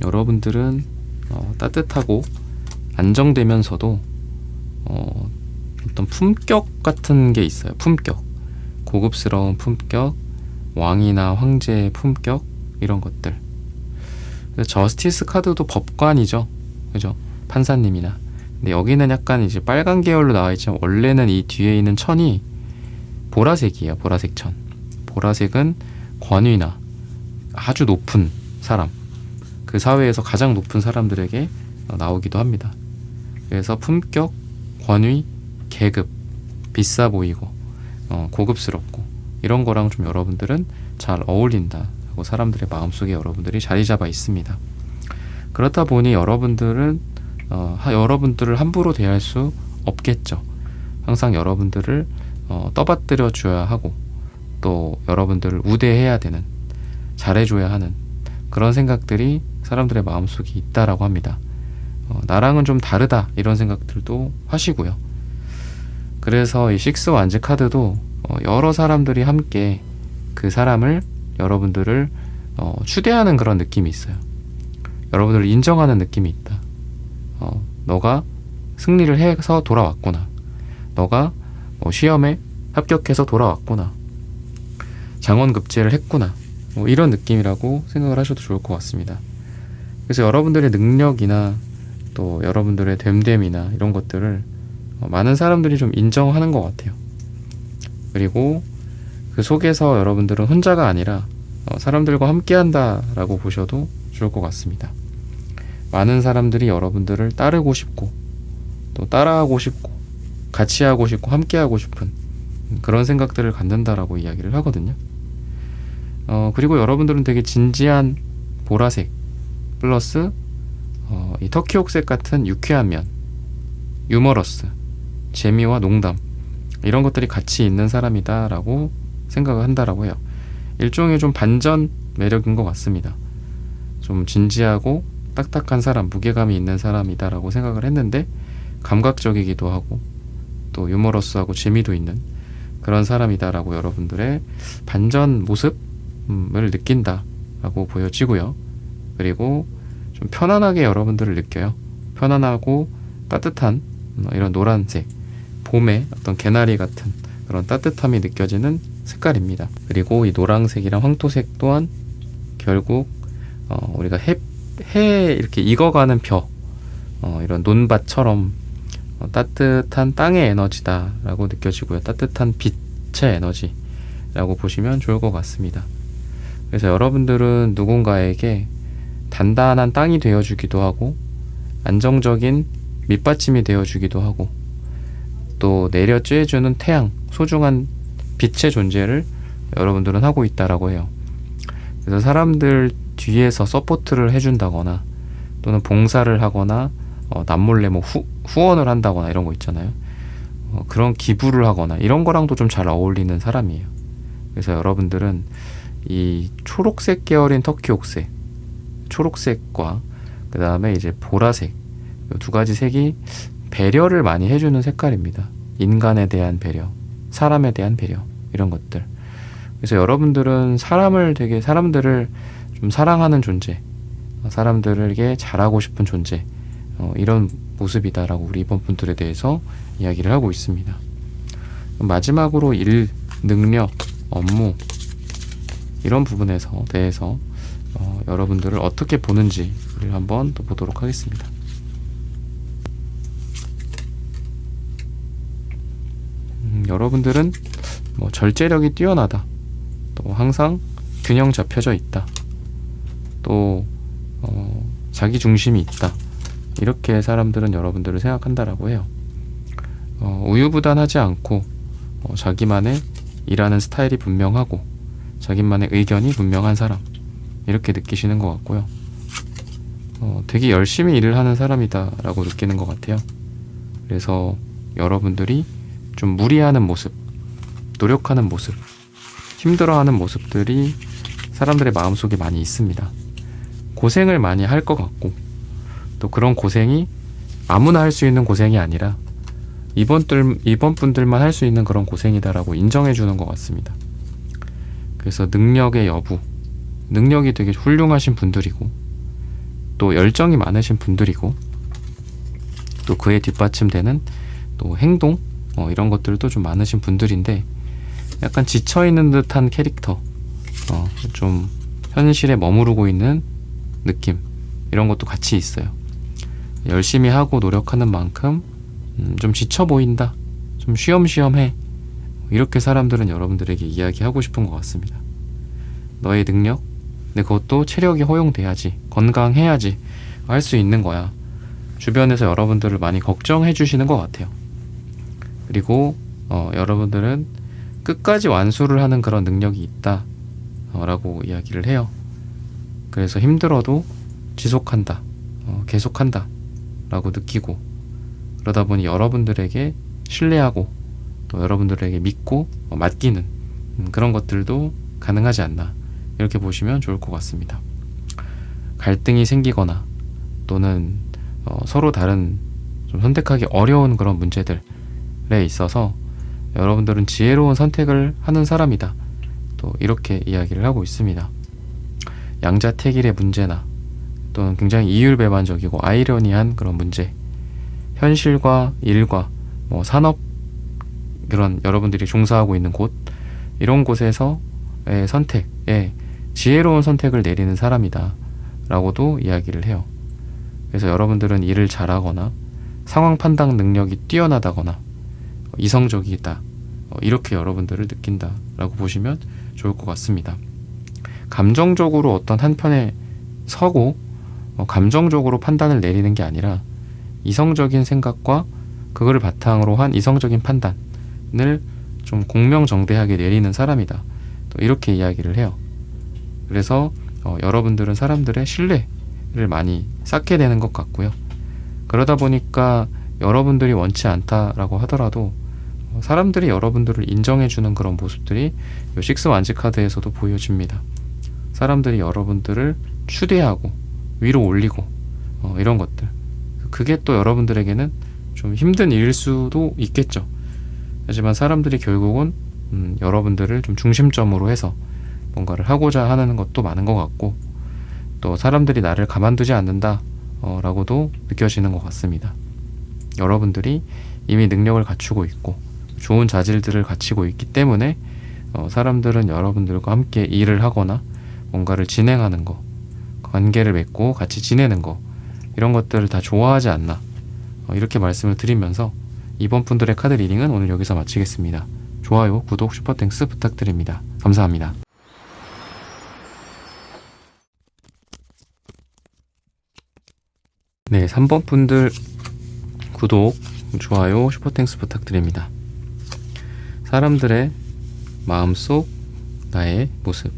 여러분들은 따뜻하고 안정되면서도 어떤 품격 같은 게 있어요. 품격, 고급스러운 품격, 왕이나 황제의 품격, 이런 것들. 저스티스 카드도 법관이죠, 그죠? 판사님이나. 근데 여기는 약간 이제 빨간 계열로 나와 있지만 원래는 이 뒤에 있는 천이 보라색이에요. 보라색 천. 보라색은 권위나 아주 높은 사람, 그 사회에서 가장 높은 사람들에게 나오기도 합니다. 그래서 품격, 권위, 계급, 비싸 보이고 고급스럽고 이런 거랑 좀 여러분들은 잘 어울린다고 사람들의 마음속에 여러분들이 자리 잡아 있습니다. 그렇다 보니 여러분들은 여러분들을 함부로 대할 수 없겠죠. 항상 여러분들을 떠받들여 줘야 하고, 또 여러분들을 우대해야 되는, 잘해줘야 하는 그런 생각들이 사람들의 마음속에 있다라고 합니다. 나랑은 좀 다르다 이런 생각들도 하시고요. 그래서 이 식스 완즈 카드도 여러 사람들이 함께 그 사람을, 여러분들을 추대하는 그런 느낌이 있어요. 여러분들을 인정하는 느낌이 있다. 너가 승리를 해서 돌아왔구나. 너가 시험에 합격해서 돌아왔구나. 장원급제를 했구나. 이런 느낌이라고 생각을 하셔도 좋을 것 같습니다. 그래서 여러분들의 능력이나 또 여러분들의 됨됨이나 이런 것들을 많은 사람들이 좀 인정하는 것 같아요. 그리고 그 속에서 여러분들은 혼자가 아니라 사람들과 함께 한다라고 보셔도 좋을 것 같습니다. 많은 사람들이 여러분들을 따르고 싶고 또 따라하고 싶고 같이 하고 싶고 함께 하고 싶은 그런 생각들을 갖는다라고 이야기를 하거든요. 그리고 여러분들은 되게 진지한 보라색 플러스 이 터키옥색 같은 유쾌한 면, 유머러스, 재미와 농담 이런 것들이 같이 있는 사람이다라고 생각을 한다라고 해요. 일종의 좀 반전 매력인 것 같습니다. 좀 진지하고 딱딱한 사람, 무게감이 있는 사람이다라고 생각을 했는데 감각적이기도 하고 또 유머러스하고 재미도 있는 그런 사람이다라고 여러분들의 반전 모습을 느낀다라고 보여지고요. 그리고 좀 편안하게 여러분들을 느껴요. 편안하고 따뜻한 이런 노란색, 봄의 어떤 개나리 같은 그런 따뜻함이 느껴지는 색깔입니다. 그리고 이 노란색이랑 황토색 또한 결국 우리가 해 이렇게 익어가는 벼, 이런 논밭처럼 따뜻한 땅의 에너지다라고 느껴지고요. 따뜻한 빛의 에너지라고 보시면 좋을 것 같습니다. 그래서 여러분들은 누군가에게 단단한 땅이 되어주기도 하고 안정적인 밑받침이 되어주기도 하고 또 내려 쬐주는 태양, 소중한 빛의 존재를 여러분들은 하고 있다라고 해요. 그래서 사람들 뒤에서 서포트를 해준다거나 또는 봉사를 하거나 남몰래 뭐 후원을 한다거나 이런 거 있잖아요. 그런 기부를 하거나 이런 거랑도 좀 잘 어울리는 사람이에요. 그래서 여러분들은 이 초록색 계열인 터키옥색, 초록색과 그 다음에 이제 보라색, 이 두 가지 색이 배려를 많이 해주는 색깔입니다. 인간에 대한 배려, 사람에 대한 배려 이런 것들. 그래서 여러분들은 사람들을 좀 사랑하는 존재, 사람들에게 잘하고 싶은 존재, 이런 모습이다라고 우리 이번 분들에 대해서 이야기를 하고 있습니다. 마지막으로 일, 능력, 업무 이런 부분에서 대해서 여러분들을 어떻게 보는지를 한번 또 보도록 하겠습니다. 여러분들은 절제력이 뛰어나다, 또 항상 균형 잡혀져 있다, 또 자기 중심이 있다, 이렇게 사람들은 여러분들을 생각한다라고 해요. 우유부단하지 않고 자기만의 일하는 스타일이 분명하고 자기만의 의견이 분명한 사람, 이렇게 느끼시는 것 같고요. 되게 열심히 일을 하는 사람이다라고 느끼는 것 같아요. 그래서 여러분들이 좀 무리하는 모습, 노력하는 모습, 힘들어하는 모습들이 사람들의 마음속에 많이 있습니다. 고생을 많이 할 것 같고 또 그런 고생이 아무나 할 수 있는 고생이 아니라 이번 분들만 할 수 있는 그런 고생이다라고 인정해 주는 것 같습니다. 그래서 능력의 여부, 능력이 되게 훌륭하신 분들이고 또 열정이 많으신 분들이고 또 그에 뒷받침되는 또 행동, 이런 것들도 좀 많으신 분들인데 약간 지쳐있는 듯한 캐릭터, 좀 현실에 머무르고 있는 느낌, 이런 것도 같이 있어요. 열심히 하고 노력하는 만큼 좀 지쳐 보인다, 좀 쉬엄쉬엄해, 이렇게 사람들은 여러분들에게 이야기하고 싶은 것 같습니다. 너의 능력, 근데 그것도 체력이 허용돼야지, 건강해야지 할 수 있는 거야. 주변에서 여러분들을 많이 걱정해 주시는 것 같아요. 그리고 여러분들은 끝까지 완수를 하는 그런 능력이 있다 라고 이야기를 해요. 그래서 힘들어도 지속한다, 계속한다 라고 느끼고, 그러다 보니 여러분들에게 신뢰하고 또 여러분들에게 믿고 맡기는 그런 것들도 가능하지 않나 이렇게 보시면 좋을 것 같습니다. 갈등이 생기거나 또는 서로 다른 좀 선택하기 어려운 그런 문제들에 있어서 여러분들은 지혜로운 선택을 하는 사람이다. 또 이렇게 이야기를 하고 있습니다. 양자택일의 문제나 또는 굉장히 이율배반적이고 아이러니한 그런 문제, 현실과 일과 산업, 그런 여러분들이 종사하고 있는 곳, 이런 곳에서의 선택에 지혜로운 선택을 내리는 사람이다 라고도 이야기를 해요. 그래서 여러분들은 일을 잘하거나 상황 판단 능력이 뛰어나다거나 이성적이다, 이렇게 여러분들을 느낀다 라고 보시면 좋을 것 같습니다. 감정적으로 어떤 한편에 서고 감정적으로 판단을 내리는 게 아니라 이성적인 생각과 그거를 바탕으로 한 이성적인 판단을 좀 공명정대하게 내리는 사람이다, 또 이렇게 이야기를 해요. 그래서 여러분들은 사람들의 신뢰를 많이 쌓게 되는 것 같고요. 그러다 보니까 여러분들이 원치 않다라고 하더라도 사람들이 여러분들을 인정해주는 그런 모습들이 이 식스 완즈 카드에서도 보여집니다. 사람들이 여러분들을 추대하고 위로 올리고 이런 것들, 그게 또 여러분들에게는 좀 힘든 일일 수도 있겠죠. 하지만 사람들이 결국은 여러분들을 좀 중심점으로 해서 뭔가를 하고자 하는 것도 많은 것 같고, 또 사람들이 나를 가만두지 않는다 라고도 느껴지는 것 같습니다. 여러분들이 이미 능력을 갖추고 있고 좋은 자질들을 갖추고 있기 때문에 사람들은 여러분들과 함께 일을 하거나 뭔가를 진행하는 거, 관계를 맺고 같이 지내는 거, 이런 것들을 다 좋아하지 않나, 이렇게 말씀을 드리면서 이번 분들의 카드 리딩은 오늘 여기서 마치겠습니다. 좋아요, 구독, 슈퍼땡스 부탁드립니다. 감사합니다. 네, 3번 분들 구독, 좋아요, 슈퍼땡스 부탁드립니다. 사람들의 마음속 나의 모습.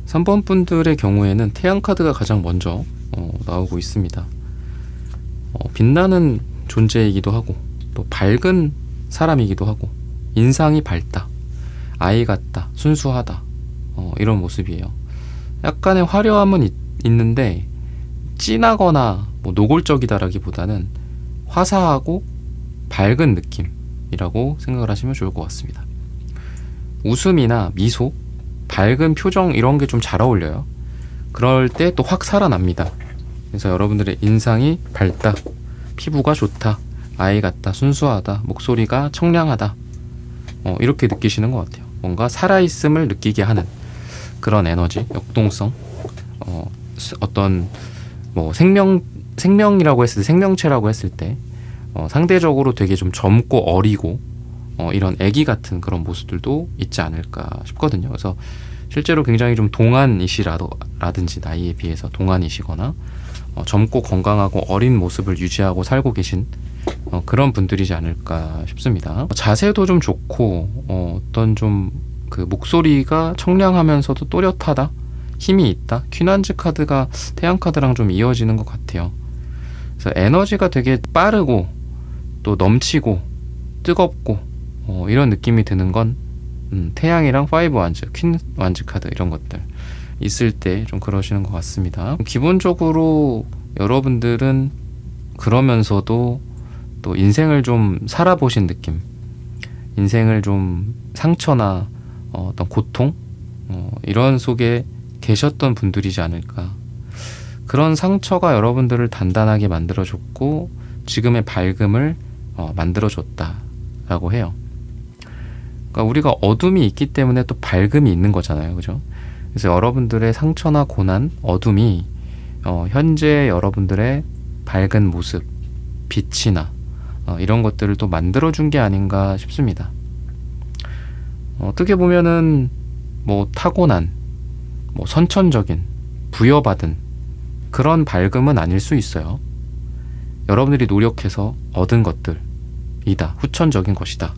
3번 분들의 경우에는 태양 카드가 가장 먼저 나오고 있습니다. 빛나는 존재이기도 하고 또 밝은 사람이기도 하고 인상이 밝다, 아이 같다, 순수하다, 이런 모습이에요. 약간의 화려함은 있는데 진하거나 노골적이다라기보다는 화사하고 밝은 느낌이라고 생각을 하시면 좋을 것 같습니다. 웃음이나 미소, 밝은 표정, 이런 게 좀 잘 어울려요. 그럴 때 또 확 살아납니다. 그래서 여러분들의 인상이 밝다, 피부가 좋다, 아이 같다, 순수하다, 목소리가 청량하다, 이렇게 느끼시는 것 같아요. 뭔가 살아있음을 느끼게 하는 그런 에너지, 역동성, 어떤 생명이라고 했을 때, 생명체라고 했을 때 상대적으로 되게 좀 젊고 어리고 이런 애기 같은 그런 모습들도 있지 않을까 싶거든요. 그래서 실제로 굉장히 좀 동안이시라든지 나이에 비해서 동안이시거나 젊고 건강하고 어린 모습을 유지하고 살고 계신 그런 분들이지 않을까 싶습니다. 자세도 좀 좋고 어떤 좀 그 목소리가 청량하면서도 또렷하다, 힘이 있다. 퀸한즈 카드가 태양 카드랑 좀 이어지는 것 같아요. 그래서 에너지가 되게 빠르고 또 넘치고 뜨겁고 이런 느낌이 드는 건 태양이랑 5 완즈, 퀸 완즈 카드 이런 것들 있을 때 좀 그러시는 것 같습니다. 기본적으로 여러분들은 그러면서도 또 인생을 좀 살아보신 느낌, 인생을 좀 상처나 어떤 고통, 이런 속에 계셨던 분들이지 않을까. 그런 상처가 여러분들을 단단하게 만들어줬고 지금의 밝음을 만들어줬다라고 해요. 그러니까 우리가 어둠이 있기 때문에 또 밝음이 있는 거잖아요, 그죠? 그래서 여러분들의 상처나 고난, 어둠이 현재 여러분들의 밝은 모습, 빛이나 이런 것들을 또 만들어준 게 아닌가 싶습니다. 어떻게 보면은 타고난, 선천적인, 부여받은 그런 밝음은 아닐 수 있어요. 여러분들이 노력해서 얻은 것들이다, 후천적인 것이다.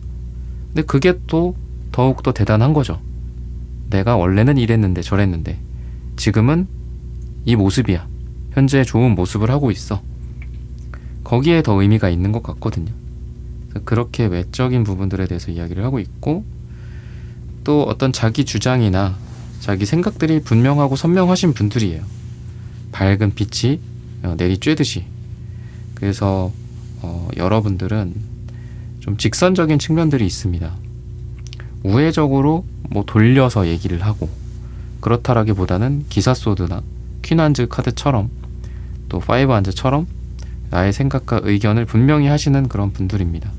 근데 그게 또 더욱더 대단한 거죠. 내가 원래는 이랬는데 저랬는데 지금은 이 모습이야, 현재 좋은 모습을 하고 있어. 거기에 더 의미가 있는 것 같거든요. 그렇게 외적인 부분들에 대해서 이야기를 하고 있고, 또 어떤 자기 주장이나 자기 생각들이 분명하고 선명하신 분들이에요. 밝은 빛이 내리쬐듯이. 그래서 여러분들은 좀 직선적인 측면들이 있습니다. 우회적으로 뭐 돌려서 얘기를 하고, 그렇다라기보다는 기사소드나 퀸한즈 카드처럼 또 파이브 한즈처럼 나의 생각과 의견을 분명히 하시는 그런 분들입니다.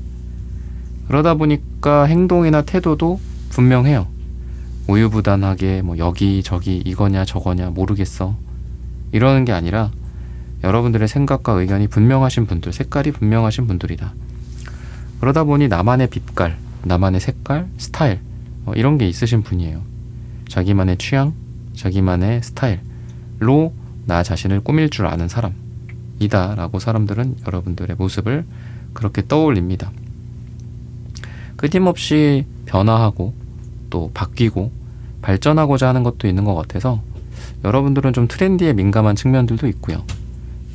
그러다 보니까 행동이나 태도도 분명해요. 우유부단하게 뭐 여기저기 이거냐 저거냐 모르겠어 이러는 게 아니라 여러분들의 생각과 의견이 분명하신 분들, 색깔이 분명하신 분들이다. 그러다 보니 나만의 빛깔, 나만의 색깔, 스타일 이런 게 있으신 분이에요. 자기만의 취향, 자기만의 스타일로 나 자신을 꾸밀 줄 아는 사람이다 라고 사람들은 여러분들의 모습을 그렇게 떠올립니다. 끊임없이 변화하고 또 바뀌고 발전하고자 하는 것도 있는 것 같아서 여러분들은 좀 트렌디에 민감한 측면들도 있고요.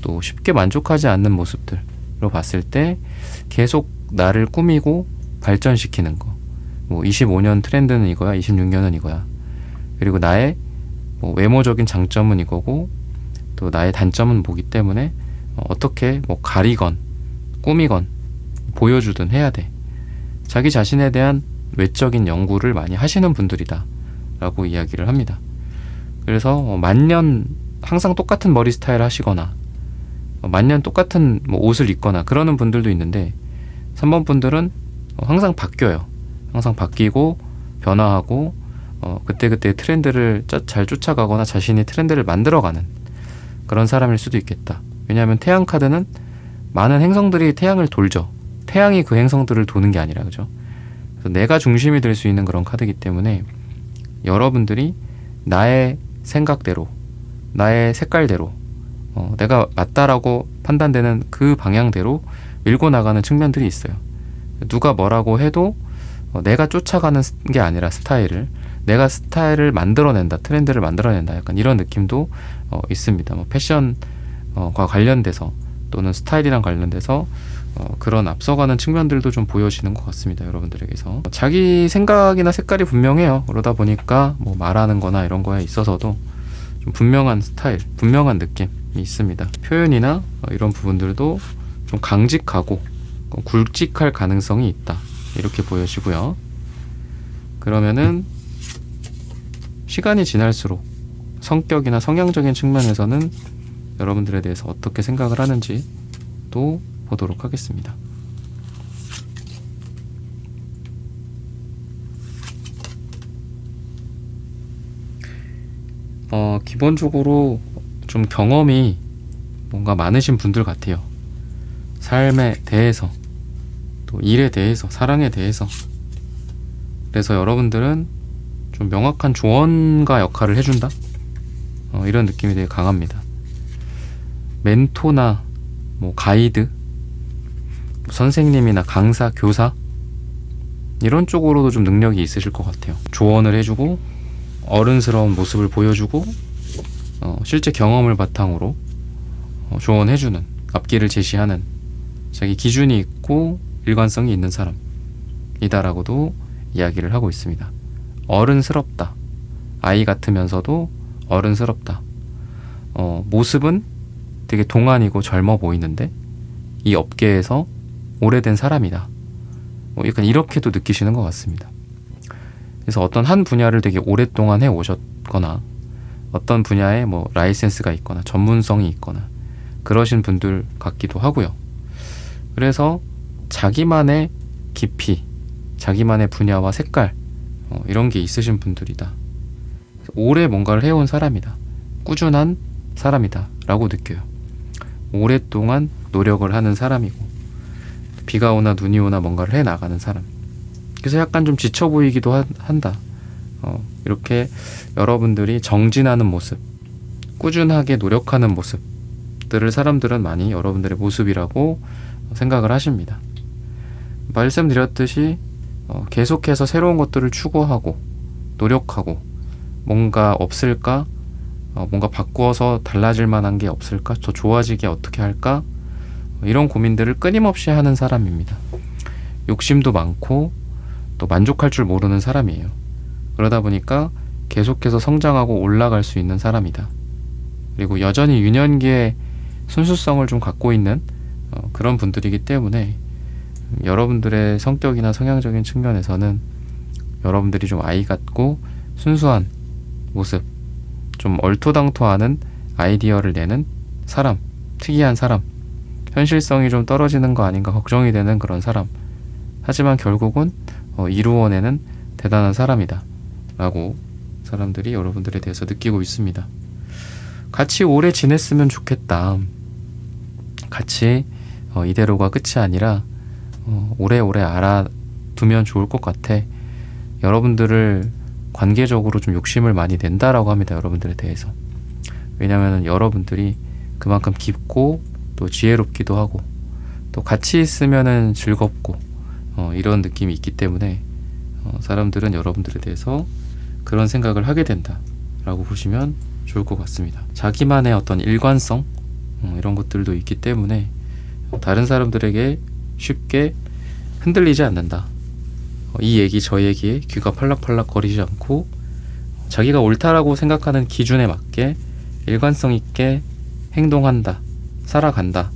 또 쉽게 만족하지 않는 모습들로 봤을 때 계속 나를 꾸미고 발전시키는 거. 뭐 25년 트렌드는 이거야, 26년은 이거야. 그리고 나의 뭐 외모적인 장점은 이거고 또 나의 단점은 뭐기 때문에 어떻게 뭐 가리건 꾸미건 보여주든 해야 돼. 자기 자신에 대한 외적인 연구를 많이 하시는 분들이다 라고 이야기를 합니다. 그래서 만년 항상 똑같은 머리 스타일 하시거나 만년 똑같은 뭐 옷을 입거나 그러는 분들도 있는데 3번 분들은 항상 바뀌어요. 항상 바뀌고 변화하고 그때그때 트렌드를 잘 쫓아가거나 자신이 트렌드를 만들어가는 그런 사람일 수도 있겠다. 왜냐하면 태양 카드는 많은 행성들이 태양을 돌죠. 태양이 그 행성들을 도는 게 아니라, 그죠? 그래서 내가 중심이 될 수 있는 그런 카드이기 때문에 여러분들이 나의 생각대로, 나의 색깔대로, 내가 맞다라고 판단되는 그 방향대로 밀고 나가는 측면들이 있어요. 누가 뭐라고 해도 내가 쫓아가는 게 아니라 내가 스타일을 만들어낸다, 트렌드를 만들어낸다, 약간 이런 느낌도 있습니다. 뭐 패션과 관련돼서 또는 스타일이랑 관련돼서 그런 앞서가는 측면들도 좀 보여지는 것 같습니다. 여러분들에게서 자기 생각이나 색깔이 분명해요. 그러다 보니까 뭐 말하는 거나 이런 거에 있어서도 좀 분명한 스타일, 분명한 느낌이 있습니다. 표현이나 이런 부분들도 좀 강직하고 굵직할 가능성이 있다, 이렇게 보여지고요. 그러면은 시간이 지날수록 성격이나 성향적인 측면에서는 여러분들에 대해서 어떻게 생각을 하는지 또 보도록 하겠습니다. 기본적으로 좀 경험이 뭔가 많으신 분들 같아요. 삶에 대해서, 또 일에 대해서, 사랑에 대해서. 그래서 여러분들은 좀 명확한 조언가 역할을 해준다? 이런 느낌이 되게 강합니다. 멘토나 뭐 가이드, 선생님이나 강사, 교사 이런 쪽으로도 좀 능력이 있으실 것 같아요. 조언을 해주고 어른스러운 모습을 보여주고 실제 경험을 바탕으로 조언해주는, 앞길을 제시하는, 자기 기준이 있고 일관성이 있는 사람이다라고도 이야기를 하고 있습니다. 어른스럽다. 아이 같으면서도 어른스럽다. 모습은 되게 동안이고 젊어 보이는데 이 업계에서 오래된 사람이다. 약간 이렇게도 느끼시는 것 같습니다. 그래서 어떤 한 분야를 되게 오랫동안 해 오셨거나 어떤 분야에 뭐 라이센스가 있거나 전문성이 있거나 그러신 분들 같기도 하고요. 그래서 자기만의 깊이, 자기만의 분야와 색깔 이런 게 있으신 분들이다. 오래 뭔가를 해온 사람이다. 꾸준한 사람이다 라고 느껴요. 오랫동안 노력을 하는 사람이고 비가 오나 눈이 오나 뭔가를 해나가는 사람. 그래서 약간 좀 지쳐 보이기도 한다. 이렇게 여러분들이 정진하는 모습, 꾸준하게 노력하는 모습들을 사람들은 많이 여러분들의 모습이라고 생각을 하십니다. 말씀드렸듯이 계속해서 새로운 것들을 추구하고 노력하고 뭔가 없을까? 뭔가 바꾸어서 달라질 만한 게 없을까? 더 좋아지게 어떻게 할까? 이런 고민들을 끊임없이 하는 사람입니다. 욕심도 많고 또 만족할 줄 모르는 사람이에요. 그러다 보니까 계속해서 성장하고 올라갈 수 있는 사람이다. 그리고 여전히 유년기에 순수성을 좀 갖고 있는 그런 분들이기 때문에 여러분들의 성격이나 성향적인 측면에서는 여러분들이 좀 아이 같고 순수한 모습, 좀 얼토당토하는 아이디어를 내는 사람, 특이한 사람, 현실성이 좀 떨어지는 거 아닌가 걱정이 되는 그런 사람. 하지만 결국은 이루어내는 대단한 사람이다 라고 사람들이 여러분들에 대해서 느끼고 있습니다. 같이 오래 지냈으면 좋겠다. 같이 이대로가 끝이 아니라 오래오래 알아두면 좋을 것 같아. 여러분들을 관계적으로 좀 욕심을 많이 낸다라고 합니다. 여러분들에 대해서. 왜냐하면 여러분들이 그만큼 깊고 또 지혜롭기도 하고 또 같이 있으면은 즐겁고 이런 느낌이 있기 때문에 사람들은 여러분들에 대해서 그런 생각을 하게 된다라고 보시면 좋을 것 같습니다. 자기만의 어떤 일관성 이런 것들도 있기 때문에 다른 사람들에게 쉽게 흔들리지 않는다. 이 얘기 저 얘기에 귀가 팔락팔락 거리지 않고 자기가 옳다라고 생각하는 기준에 맞게 일관성 있게 행동한다. 살아간다.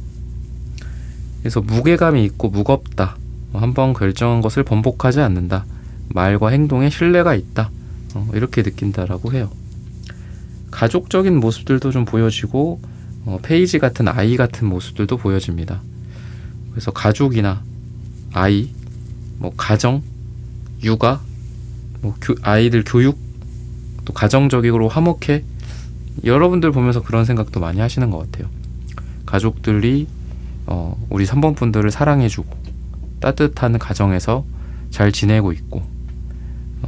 그래서 무게감이 있고 무겁다. 한번 결정한 것을 번복하지 않는다. 말과 행동에 신뢰가 있다. 이렇게 느낀다라고 해요. 가족적인 모습들도 좀 보여지고 페이지 같은 아이 같은 모습들도 보여집니다. 그래서 가족이나 아이, 가정, 육아, 아이들 교육, 또 가정적으로 화목해. 여러분들 보면서 그런 생각도 많이 하시는 것 같아요. 가족들이 우리 3번 분들을 사랑해주고 따뜻한 가정에서 잘 지내고 있고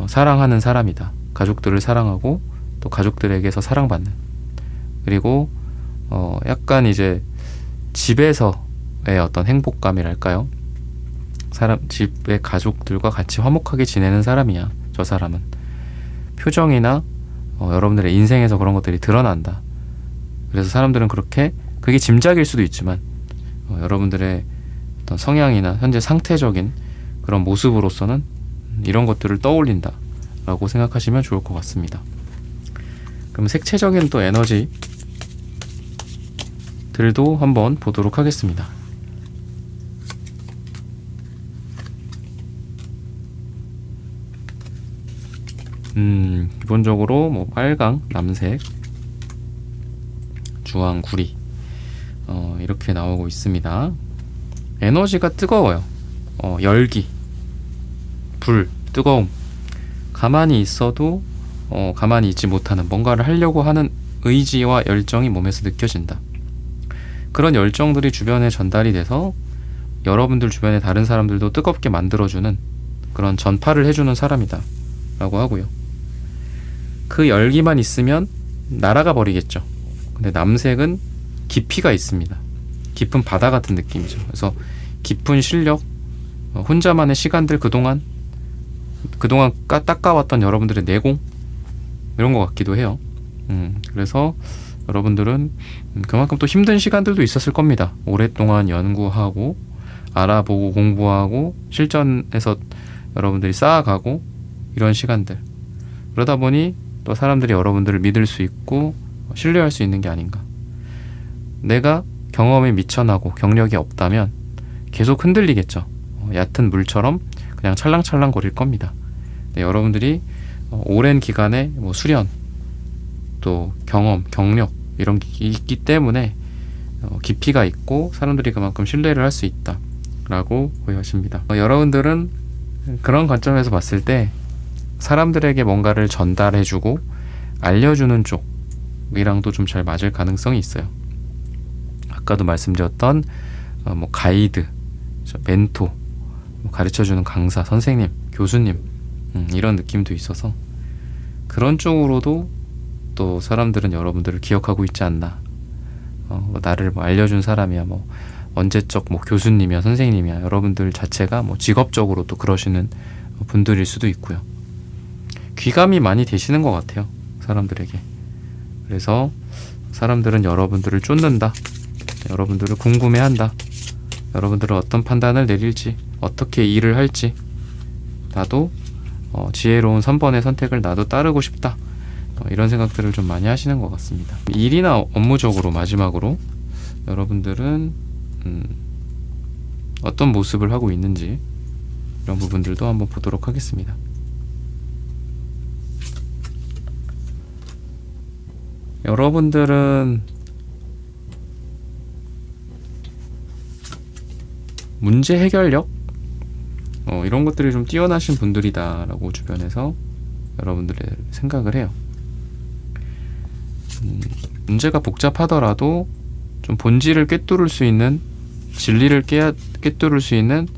사랑하는 사람이다. 가족들을 사랑하고 또 가족들에게서 사랑받는. 그리고 약간 이제 집에서의 어떤 행복감이랄까요? 집의 가족들과 같이 화목하게 지내는 사람이야. 저 사람은. 표정이나 여러분들의 인생에서 그런 것들이 드러난다. 그래서 사람들은 그게 짐작일 수도 있지만 여러분들의 어떤 성향이나 현재 상태적인 그런 모습으로서는 이런 것들을 떠올린다 라고 생각하시면 좋을 것 같습니다. 그럼 색채적인 또 에너지들도 한번 보도록 하겠습니다. 기본적으로 빨강, 남색, 주황, 구리 이렇게 나오고 있습니다. 에너지가 뜨거워요. 열기, 불, 뜨거움. 가만히 있어도 가만히 있지 못하는 뭔가를 하려고 하는 의지와 열정이 몸에서 느껴진다. 그런 열정들이 주변에 전달이 돼서 여러분들 주변의 다른 사람들도 뜨겁게 만들어주는 그런 전파를 해주는 사람이다 라고 하고요. 그 열기만 있으면 날아가 버리겠죠. 근데 남색은 깊이가 있습니다. 깊은 바다 같은 느낌이죠. 그래서 깊은 실력, 혼자만의 시간들 그동안 닦아왔던 여러분들의 내공 이런 것 같기도 해요. 그래서 여러분들은 그만큼 또 힘든 시간들도 있었을 겁니다. 오랫동안 연구하고 알아보고 공부하고 실전에서 여러분들이 쌓아가고 이런 시간들. 그러다 보니 또 사람들이 여러분들을 믿을 수 있고 신뢰할 수 있는 게 아닌가. 내가 경험이 미천하고 경력이 없다면 계속 흔들리겠죠. 얕은 물처럼 그냥 찰랑찰랑 거릴 겁니다. 네, 여러분들이 오랜 기간의 수련, 또 경험, 경력 이런 게 있기 때문에 깊이가 있고 사람들이 그만큼 신뢰를 할 수 있다 라고 보여집니다. 여러분들은 그런 관점에서 봤을 때 사람들에게 뭔가를 전달해주고 알려주는 쪽이랑도 좀 잘 맞을 가능성이 있어요. 아까도 말씀드렸던 가이드, 멘토, 가르쳐주는 강사, 선생님, 교수님 이런 느낌도 있어서 그런 쪽으로도 또 사람들은 여러분들을 기억하고 있지 않나. 나를 알려준 사람이야, 언제적 교수님이야, 선생님이야. 여러분들 자체가 직업적으로 또 그러시는 분들일 수도 있고요. 귀감이 많이 되시는 것 같아요, 사람들에게. 그래서 사람들은 여러분들을 쫓는다. 여러분들을 궁금해한다. 여러분들은 어떤 판단을 내릴지 어떻게 일을 할지 나도 지혜로운 선번의 선택을 나도 따르고 싶다. 이런 생각들을 좀 많이 하시는 것 같습니다. 일이나 업무적으로 마지막으로 여러분들은 어떤 모습을 하고 있는지 이런 부분들도 한번 보도록 하겠습니다. 여러분들은 문제 해결력? 이런 것들이 좀 뛰어나신 분들이다 라고 주변에서 여러분들의 생각을 해요. 문제가 복잡하더라도 좀 본질을 꿰뚫을 수 있는, 진리를 꿰뚫을 수 있는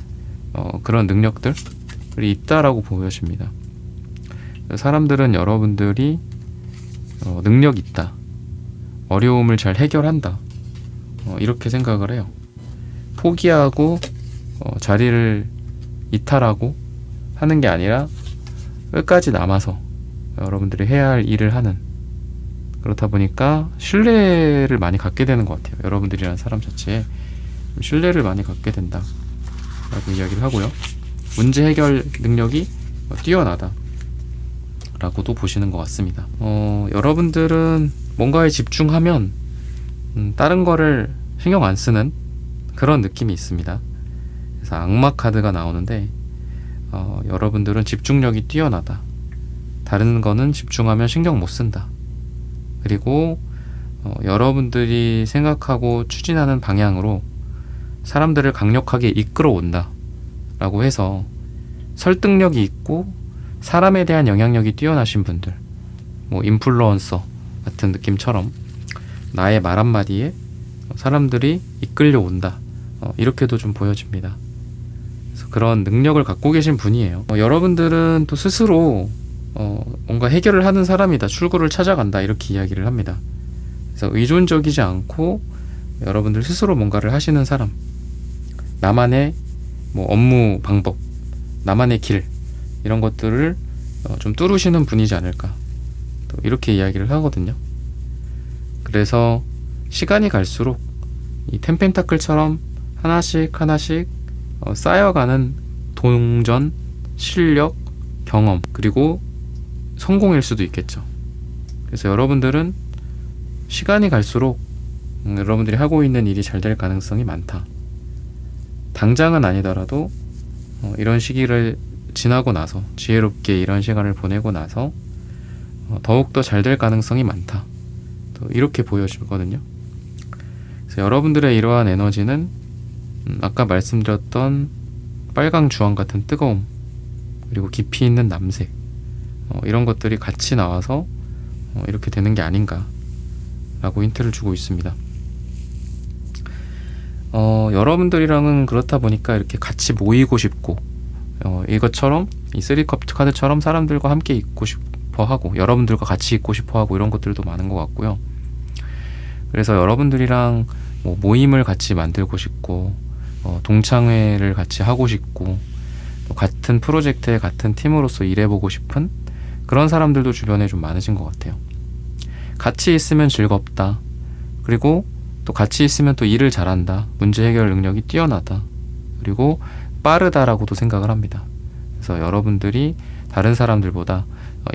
그런 능력들이 있다라고 보여집니다. 사람들은 여러분들이 능력 있다, 어려움을 잘 해결한다, 이렇게 생각을 해요. 포기하고 자리를 이탈하고 하는 게 아니라 끝까지 남아서 여러분들이 해야 할 일을 하는, 그렇다 보니까 신뢰를 많이 갖게 되는 것 같아요. 여러분들이라는 사람 자체에 신뢰를 많이 갖게 된다 라고 이야기를 하고요. 문제 해결 능력이 뛰어나다 라고도 보시는 것 같습니다. 여러분들은 뭔가에 집중하면 다른 거를 신경 안 쓰는 그런 느낌이 있습니다. 그래서 악마 카드가 나오는데 여러분들은 집중력이 뛰어나다, 다른 거는 집중하면 신경 못 쓴다, 그리고 여러분들이 생각하고 추진하는 방향으로 사람들을 강력하게 이끌어온다 라고 해서 설득력이 있고 사람에 대한 영향력이 뛰어나신 분들, 뭐 인플루언서 같은 느낌처럼 나의 말 한마디에 사람들이 이끌려온다, 이렇게도 좀 보여집니다. 그래서 그런 능력을 갖고 계신 분이에요. 여러분들은 또 스스로 뭔가 해결을 하는 사람이다, 출구를 찾아간다, 이렇게 이야기를 합니다. 그래서 의존적이지 않고 여러분들 스스로 뭔가를 하시는 사람, 나만의 뭐 업무 방법, 나만의 길, 이런 것들을 좀 뚫으시는 분이지 않을까, 또 이렇게 이야기를 하거든요. 그래서 시간이 갈수록 이 텐펜타클처럼 하나씩 쌓여가는 동전, 실력, 경험, 그리고 성공일 수도 있겠죠. 그래서 여러분들은 시간이 갈수록 여러분들이 하고 있는 일이 잘 될 가능성이 많다. 당장은 아니더라도 이런 시기를 지나고 나서, 지혜롭게 이런 시간을 보내고 나서 더욱더 잘 될 가능성이 많다, 또 이렇게 보여지거든요. 그래서 여러분들의 이러한 에너지는 아까 말씀드렸던 빨강 주황 같은 뜨거움, 그리고 깊이 있는 남색, 이런 것들이 같이 나와서 이렇게 되는 게 아닌가 라고 힌트를 주고 있습니다. 여러분들이랑은 그렇다 보니까 이렇게 같이 모이고 싶고, 이것처럼 이 3컵 카드처럼 사람들과 함께 있고 싶어 하고, 여러분들과 같이 있고 싶어 하고, 이런 것들도 많은 것 같고요. 그래서 여러분들이랑 뭐 모임을 같이 만들고 싶고, 동창회를 같이 하고 싶고, 또 같은 프로젝트에 같은 팀으로서 일해보고 싶은 그런 사람들도 주변에 좀 많으신 것 같아요. 같이 있으면 즐겁다, 그리고 또 같이 있으면 또 일을 잘한다, 문제 해결 능력이 뛰어나다, 그리고 빠르다라고도 생각을 합니다. 그래서 여러분들이 다른 사람들보다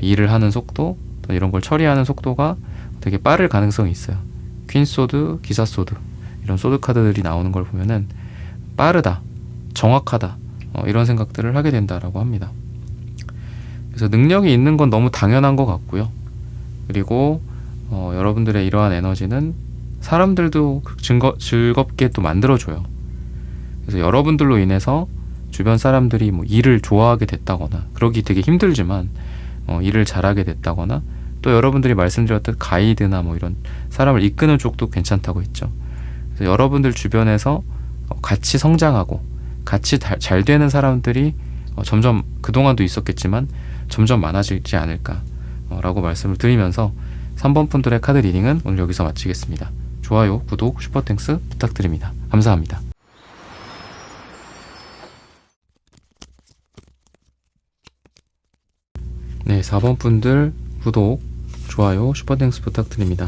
일을 하는 속도, 또 이런 걸 처리하는 속도가 되게 빠를 가능성이 있어요. 퀸소드, 기사소드, 이런 소드 카드들이 나오는 걸 보면은 빠르다, 정확하다, 이런 생각들을 하게 된다라고 합니다. 그래서 능력이 있는 건 너무 당연한 것 같고요. 그리고 여러분들의 이러한 에너지는 사람들도 즐겁게 또 만들어줘요. 그래서 여러분들로 인해서 주변 사람들이 뭐 일을 좋아하게 됐다거나, 그러기 되게 힘들지만 일을 잘하게 됐다거나, 또 여러분들이 말씀드렸던 가이드나 뭐 이런 사람을 이끄는 쪽도 괜찮다고 했죠. 그래서 여러분들 주변에서 같이 성장하고 같이 잘 되는 사람들이 점점, 그동안도 있었겠지만 점점 많아지지 않을까 라고 말씀을 드리면서 3번 분들의 카드 리딩은 오늘 여기서 마치겠습니다. 좋아요, 구독, 슈퍼땡스 부탁드립니다. 감사합니다. 네, 4번 분들 구독, 좋아요, 슈퍼땡스 부탁드립니다.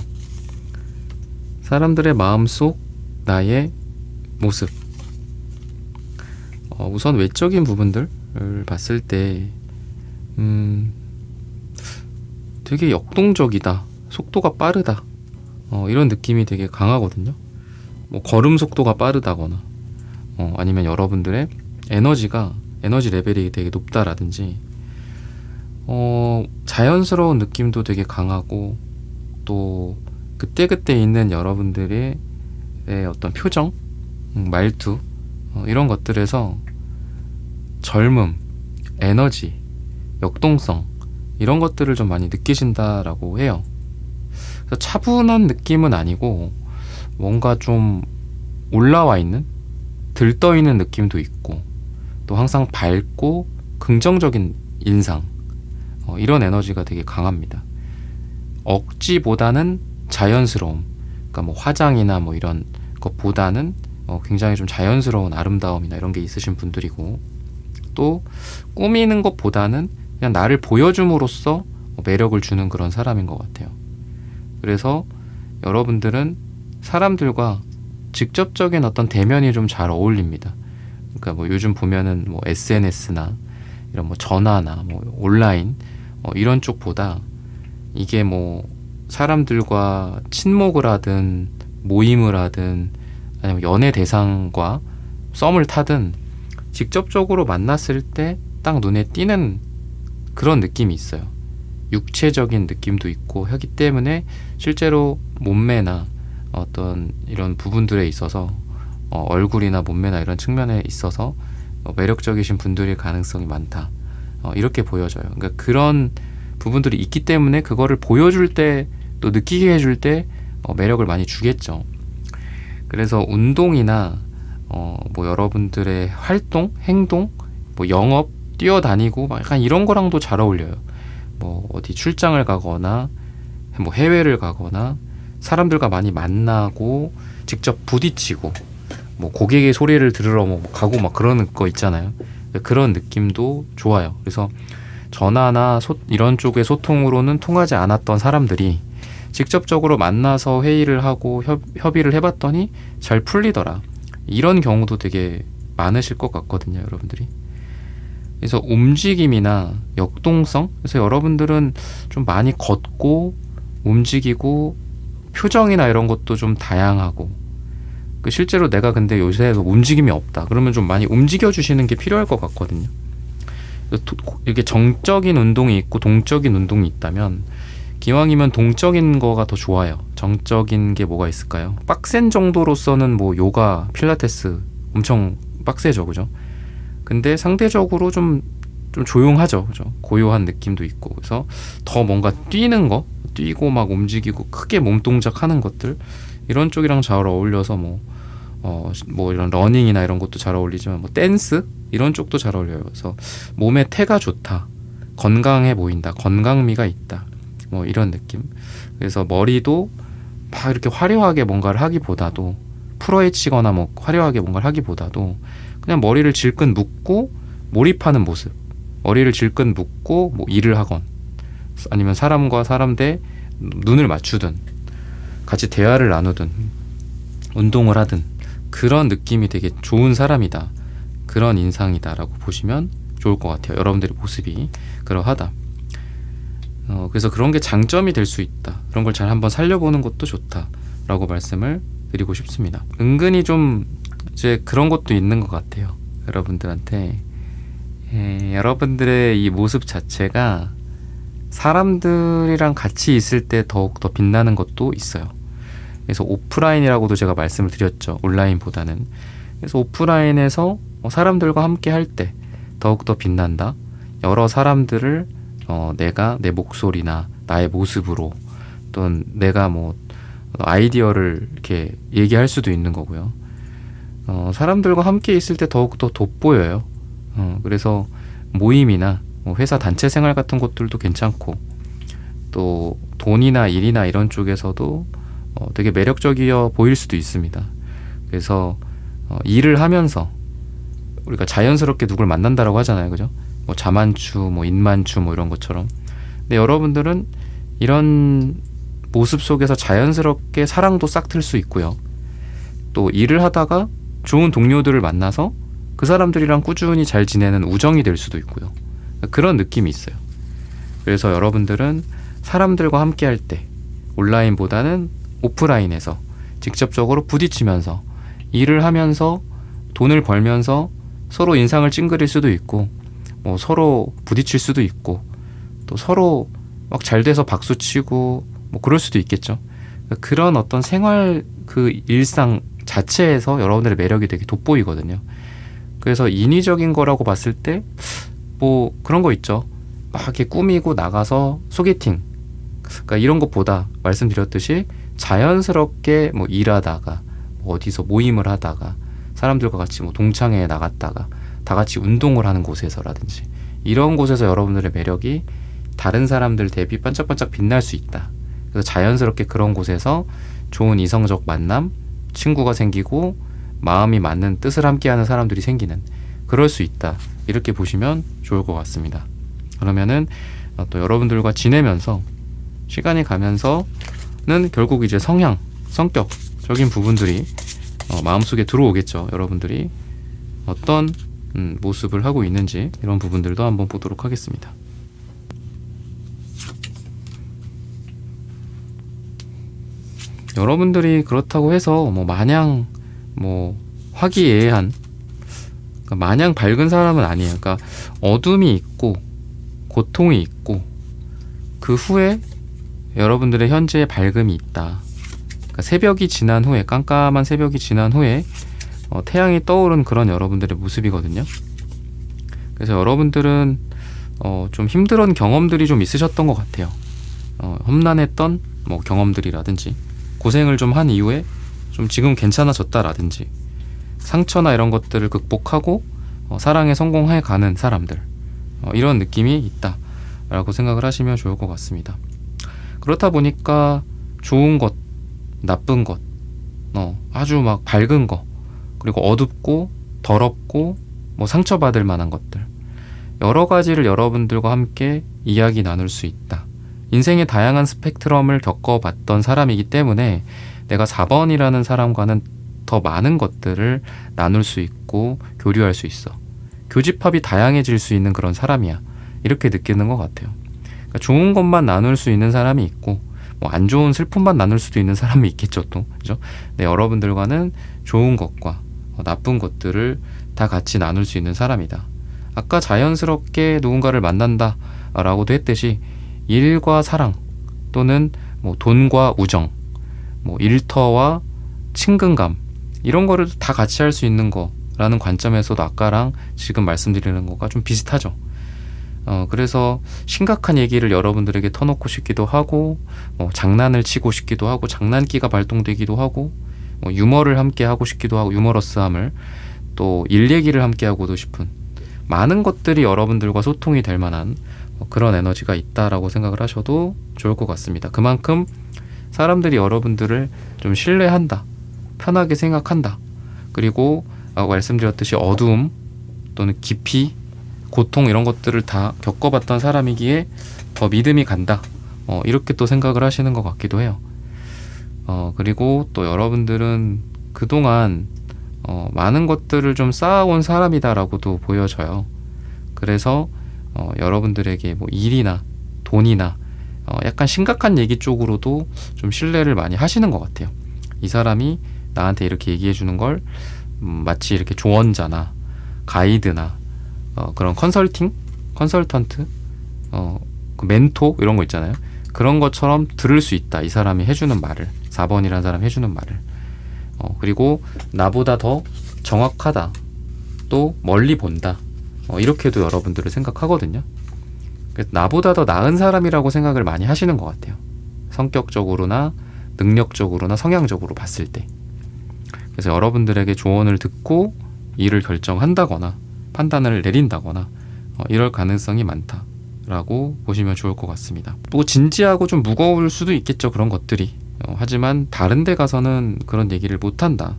사람들의 마음속 나의 모습. 우선 외적인 부분들을 봤을 때 되게 역동적이다, 속도가 빠르다, 이런 느낌이 되게 강하거든요. 뭐 걸음 속도가 빠르다거나 아니면 여러분들의 에너지 레벨이 되게 높다라든지 자연스러운 느낌도 되게 강하고, 또 그때그때 있는 여러분들의 어떤 표정, 말투, 이런 것들에서 젊음, 에너지, 역동성, 이런 것들을 좀 많이 느끼신다라고 해요. 그래서 차분한 느낌은 아니고 뭔가 좀 올라와 있는, 들떠 있는 느낌도 있고, 또 항상 밝고 긍정적인 인상, 이런 에너지가 되게 강합니다. 억지보다는 자연스러움, 그러니까 뭐 화장이나 뭐 이런 것보다는 굉장히 좀 자연스러운 아름다움이나 이런 게 있으신 분들이고, 또 꾸미는 것보다는 그냥 나를 보여줌으로써 매력을 주는 그런 사람인 것 같아요. 그래서 여러분들은 사람들과 직접적인 어떤 대면이 좀 잘 어울립니다. 그러니까 뭐 요즘 보면은 뭐 SNS나 이런 뭐 전화나 뭐 온라인 이런 쪽보다, 이게 뭐 사람들과 친목을 하든 모임을 하든 아니면 연애 대상과 썸을 타든 직접적으로 만났을 때 딱 눈에 띄는 그런 느낌이 있어요. 육체적인 느낌도 있고 하기 때문에 실제로 몸매나 어떤 이런 부분들에 있어서 얼굴이나 몸매나 이런 측면에 있어서 매력적이신 분들일 가능성이 많다, 이렇게 보여져요. 그러니까 그런 부분들이 있기 때문에 그거를 보여줄 때, 또 느끼게 해줄 때 매력을 많이 주겠죠. 그래서 운동이나 뭐 여러분들의 활동, 행동, 뭐 영업, 뛰어다니고 막 약간 이런 거랑도 잘 어울려요. 뭐 어디 출장을 가거나 뭐 해외를 가거나 사람들과 많이 만나고 직접 부딪히고 뭐 고객의 소리를 들으러 뭐 가고 막 그러는 거 있잖아요. 그런 느낌도 좋아요. 그래서 전화나 이런 쪽의 소통으로는 통하지 않았던 사람들이 직접적으로 만나서 회의를 하고 협의를 해봤더니 잘 풀리더라, 이런 경우도 되게 많으실 것 같거든요, 여러분들이. 그래서 움직임이나 역동성, 그래서 여러분들은 좀 많이 걷고 움직이고 표정이나 이런 것도 좀 다양하고, 실제로 내가 근데 요새 움직임이 없다 그러면 좀 많이 움직여 주시는 게 필요할 것 같거든요. 이렇게 정적인 운동이 있고 동적인 운동이 있다면 기왕이면 동적인 거가 더 좋아요. 정적인 게 뭐가 있을까요? 빡센 정도로서는 뭐 요가, 필라테스 엄청 빡세죠, 그죠? 근데 상대적으로 좀 조용하죠, 그죠? 고요한 느낌도 있고, 그래서 더 뭔가 뛰는 거, 뛰고 막 움직이고 크게 몸 동작하는 것들, 이런 쪽이랑 잘 어울려서 뭐 이런 러닝이나 이런 것도 잘 어울리지만 뭐 댄스 이런 쪽도 잘 어울려요. 그래서 몸에 태가 좋다, 건강해 보인다, 건강미가 있다, 뭐 이런 느낌. 그래서 머리도 막 이렇게 화려하게 뭔가를 하기보다도, 풀어헤치거나 뭐 화려하게 뭔가를 하기보다도 그냥 머리를 질끈 묶고 몰입하는 모습, 머리를 질끈 묶고 뭐 일을 하건 아니면 사람과 사람 대 눈을 맞추든 같이 대화를 나누든 운동을 하든 그런 느낌이 되게 좋은 사람이다, 그런 인상이다 라고 보시면 좋을 것 같아요. 여러분들의 모습이 그러하다. 그래서 그런 게 장점이 될 수 있다, 그런 걸 잘 한번 살려보는 것도 좋다 라고 말씀을 드리고 싶습니다. 은근히 좀 이제 그런 것도 있는 것 같아요, 여러분들한테. 여러분들의 이 모습 자체가 사람들이랑 같이 있을 때 더욱 더 빛나는 것도 있어요. 그래서 오프라인이라고도 제가 말씀을 드렸죠, 온라인보다는. 그래서 오프라인에서 사람들과 함께 할 때 더욱 더 빛난다. 여러 사람들을 내가 내 목소리나 나의 모습으로, 또는 내가 뭐 아이디어를 이렇게 얘기할 수도 있는 거고요. 사람들과 함께 있을 때 더욱더 돋보여요. 그래서 모임이나 회사 단체 생활 같은 것들도 괜찮고, 또 돈이나 일이나 이런 쪽에서도 되게 매력적이어 보일 수도 있습니다. 그래서 일을 하면서 우리가 자연스럽게 누굴 만난다라고 하잖아요, 그죠? 뭐 자만추, 뭐 인만추, 뭐 이런 것처럼. 근데 여러분들은 이런 모습 속에서 자연스럽게 사랑도 싹 틀 수 있고요. 또 일을 하다가 좋은 동료들을 만나서 그 사람들이랑 꾸준히 잘 지내는 우정이 될 수도 있고요. 그런 느낌이 있어요. 그래서 여러분들은 사람들과 함께 할 때 온라인보다는 오프라인에서 직접적으로 부딪히면서 일을 하면서 돈을 벌면서 서로 인상을 찡그릴 수도 있고 뭐 서로 부딪힐 수도 있고 또 서로 막 잘 돼서 박수치고 뭐 그럴 수도 있겠죠. 그런 어떤 생활 그 일상 자체에서 여러분들의 매력이 되게 돋보이거든요. 그래서 인위적인 거라고 봤을 때 뭐 그런 거 있죠. 막 이렇게 꾸미고 나가서 소개팅, 그러니까 이런 것보다 말씀드렸듯이 자연스럽게 뭐 일하다가 뭐 어디서 모임을 하다가 사람들과 같이 뭐 동창회에 나갔다가 다 같이 운동을 하는 곳에서라든지 이런 곳에서 여러분들의 매력이 다른 사람들 대비 반짝반짝 빛날 수 있다. 그래서 자연스럽게 그런 곳에서 좋은 이성적 만남, 친구가 생기고 마음이 맞는 뜻을 함께하는 사람들이 생기는, 그럴 수 있다. 이렇게 보시면 좋을 것 같습니다. 그러면은 또 여러분들과 지내면서 시간이 가면서는 결국 이제 성향, 성격적인 부분들이 마음속에 들어오겠죠. 여러분들이 어떤 모습을 하고 있는지 이런 부분들도 한번 보도록 하겠습니다. 여러분들이 그렇다고 해서 뭐 마냥 뭐 화기애애한, 그러니까 마냥 밝은 사람은 아니에요. 그러니까 어둠이 있고 고통이 있고 그 후에 여러분들의 현재의 밝음이 있다. 그러니까 새벽이 지난 후에, 깜깜한 새벽이 지난 후에 태양이 떠오른 그런 여러분들의 모습이거든요. 그래서 여러분들은 좀 힘들었던 경험들이 좀 있으셨던 것 같아요. 험난했던 뭐 경험들이라든지 고생을 좀 한 이후에 좀 지금 괜찮아졌다라든지 상처나 이런 것들을 극복하고 사랑에 성공해 가는 사람들, 이런 느낌이 있다라고 생각을 하시면 좋을 것 같습니다. 그렇다 보니까 좋은 것, 나쁜 것, 아주 막 밝은 거, 그리고 어둡고 더럽고 뭐 상처받을 만한 것들, 여러 가지를 여러분들과 함께 이야기 나눌 수 있다. 인생의 다양한 스펙트럼을 겪어봤던 사람이기 때문에 내가 4번이라는 사람과는 더 많은 것들을 나눌 수 있고 교류할 수 있어. 교집합이 다양해질 수 있는 그런 사람이야. 이렇게 느끼는 것 같아요. 그러니까 좋은 것만 나눌 수 있는 사람이 있고 뭐 안 좋은 슬픔만 나눌 수도 있는 사람이 있겠죠, 또. 그죠? 네, 여러분들과는 좋은 것과 나쁜 것들을 다 같이 나눌 수 있는 사람이다. 아까 자연스럽게 누군가를 만난다라고도 했듯이 일과 사랑 또는 뭐 돈과 우정, 뭐 일터와 친근감, 이런 거를 다 같이 할 수 있는 거라는 관점에서도 아까랑 지금 말씀드리는 거가 좀 비슷하죠. 그래서 심각한 얘기를 여러분들에게 터놓고 싶기도 하고, 장난을 치고 싶기도 하고, 장난기가 발동되기도 하고, 유머를 함께 하고 싶기도 하고, 유머러스함을, 또 일 얘기를 함께 하고도 싶은 많은 것들이 여러분들과 소통이 될 만한 그런 에너지가 있다라고 생각을 하셔도 좋을 것 같습니다. 그만큼 사람들이 여러분들을 좀 신뢰한다, 편하게 생각한다, 그리고 말씀드렸듯이 어두움 또는 깊이, 고통 이런 것들을 다 겪어봤던 사람이기에 더 믿음이 간다, 이렇게 또 생각을 하시는 것 같기도 해요. 그리고 또 여러분들은 그동안 많은 것들을 좀 쌓아온 사람이다라고도 보여져요. 그래서 여러분들에게 뭐 일이나 돈이나 약간 심각한 얘기 쪽으로도 좀 신뢰를 많이 하시는 것 같아요. 이 사람이 나한테 이렇게 얘기해 주는 걸 마치 이렇게 조언자나 가이드나 그런 컨설턴트, 그 멘토 이런 거 있잖아요. 그런 것처럼 들을 수 있다. 이 사람이 해주는 말을, 4번이라는 사람이 해주는 말을. 그리고 나보다 더 정확하다, 또 멀리 본다, 이렇게도 여러분들을 생각하거든요. 그래서 나보다 더 나은 사람이라고 생각을 많이 하시는 것 같아요. 성격적으로나 능력적으로나 성향적으로 봤을 때. 그래서 여러분들에게 조언을 듣고 일을 결정한다거나 판단을 내린다거나 이럴 가능성이 많다라고 보시면 좋을 것 같습니다. 또 진지하고 좀 무거울 수도 있겠죠, 그런 것들이. 하지만 다른 데 가서는 그런 얘기를 못한다,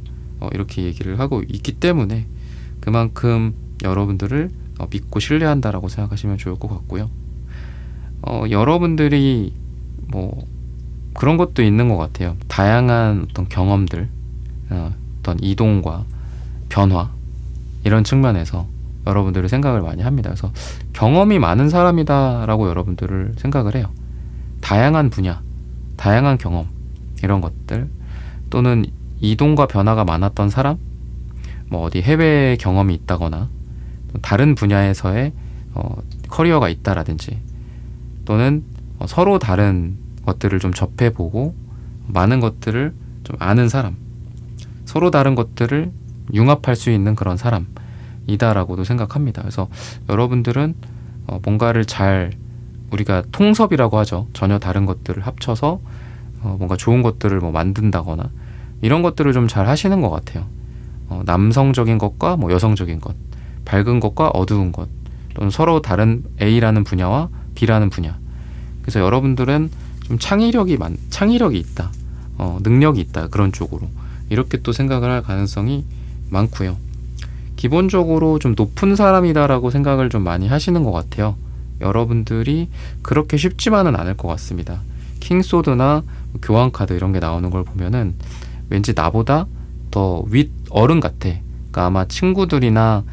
이렇게 얘기를 하고 있기 때문에 그만큼 여러분들을 믿고 신뢰한다라고 생각하시면 좋을 것 같고요. 여러분들이 뭐 그런 것도 있는 것 같아요. 다양한 어떤 경험들, 어떤 이동과 변화, 이런 측면에서 여러분들을 생각을 많이 합니다. 그래서 경험이 많은 사람이다라고 여러분들을 생각을 해요. 다양한 분야, 다양한 경험 이런 것들, 또는 이동과 변화가 많았던 사람, 뭐 어디 해외 경험이 있다거나 다른 분야에서의 커리어가 있다라든지, 또는 서로 다른 것들을 좀 접해보고 많은 것들을 좀 아는 사람, 서로 다른 것들을 융합할 수 있는 그런 사람이다라고도 생각합니다. 그래서 여러분들은 뭔가를 잘, 우리가 통섭이라고 하죠. 전혀 다른 것들을 합쳐서 뭔가 좋은 것들을 뭐 만든다거나 이런 것들을 좀 잘 하시는 것 같아요. 남성적인 것과 뭐 여성적인 것, 밝은 것과 어두운 것, 또는 서로 다른 A라는 분야와 B라는 분야. 그래서 여러분들은 좀 창의력이 있다, 능력이 있다, 그런 쪽으로 이렇게 또 생각을 할 가능성이 많고요. 기본적으로 좀 높은 사람이다라고 생각을 좀 많이 하시는 것 같아요. 여러분들이 그렇게 쉽지만은 않을 것 같습니다. 킹소드나 교환카드 이런 게 나오는 걸 보면은 왠지 나보다 더 윗 어른 같아. 그러니까 아마 친구들이나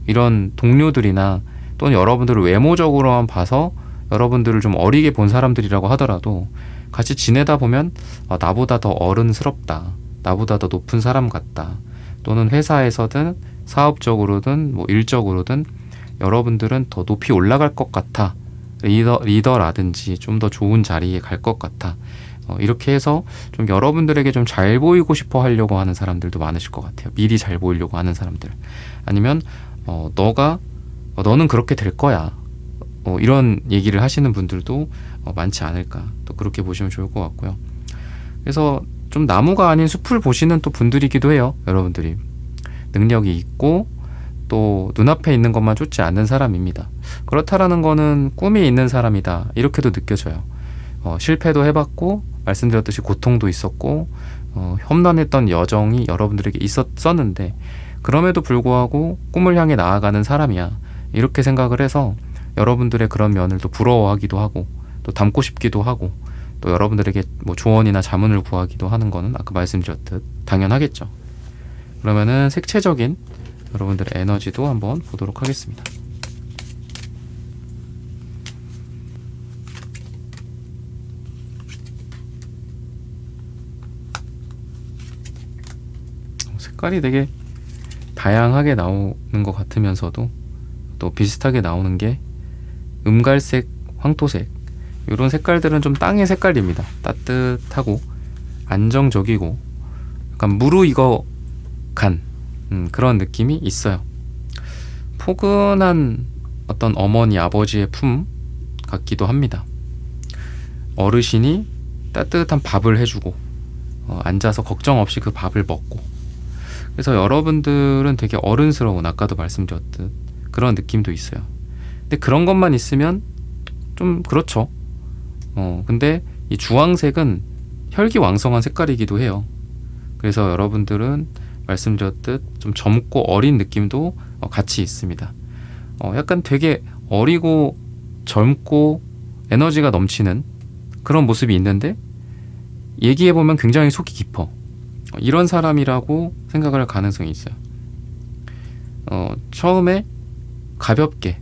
이런 동료들이나 또는 여러분들을 외모적으로만 봐서 여러분들을 좀 어리게 본 사람들이라고 하더라도 같이 지내다 보면 나보다 더 어른스럽다, 나보다 더 높은 사람 같다, 또는 회사에서든 사업적으로든 뭐 일적으로든 여러분들은 더 높이 올라갈 것 같아, 리더라든지 좀 더 좋은 자리에 갈 것 같아, 이렇게 해서 좀 여러분들에게 좀 잘 보이고 싶어 하려고 하는 사람들도 많으실 것 같아요. 미리 잘 보이려고 하는 사람들. 아니면 너는 그렇게 될 거야, 이런 얘기를 하시는 분들도 많지 않을까, 또 그렇게 보시면 좋을 것 같고요. 그래서 좀 나무가 아닌 숲을 보시는 또 분들이기도 해요. 여러분들이 능력이 있고 또 눈앞에 있는 것만 쫓지 않는 사람입니다. 그렇다라는 거는 꿈이 있는 사람이다, 이렇게도 느껴져요. 실패도 해봤고 말씀드렸듯이 고통도 있었고 험난했던 여정이 여러분들에게 있었는데 그럼에도 불구하고 꿈을 향해 나아가는 사람이야, 이렇게 생각을 해서 여러분들의 그런 면을 또 부러워하기도 하고 또 닮고 싶기도 하고 또 여러분들에게 뭐 조언이나 자문을 구하기도 하는 거는 아까 말씀드렸듯 당연하겠죠. 그러면은 색채적인 여러분들의 에너지도 한번 보도록 하겠습니다. 색깔이 되게 다양하게 나오는 것 같으면서도 또 비슷하게 나오는 게 음갈색, 황토색, 이런 색깔들은 좀 땅의 색깔입니다. 따뜻하고 안정적이고 약간 무르익어간 그런 느낌이 있어요. 포근한 어떤 어머니, 아버지의 품 같기도 합니다. 어르신이 따뜻한 밥을 해주고 앉아서 걱정 없이 그 밥을 먹고, 그래서 여러분들은 되게 어른스러운, 아까도 말씀드렸듯 그런 느낌도 있어요. 근데 그런 것만 있으면 좀 그렇죠. 근데 이 주황색은 혈기왕성한 색깔이기도 해요. 그래서 여러분들은 말씀드렸듯 좀 젊고 어린 느낌도 같이 있습니다. 약간 되게 어리고 젊고 에너지가 넘치는 그런 모습이 있는데 얘기해보면 굉장히 속이 깊어. 이런 사람이라고 생각을 할 가능성이 있어요. 처음에 가볍게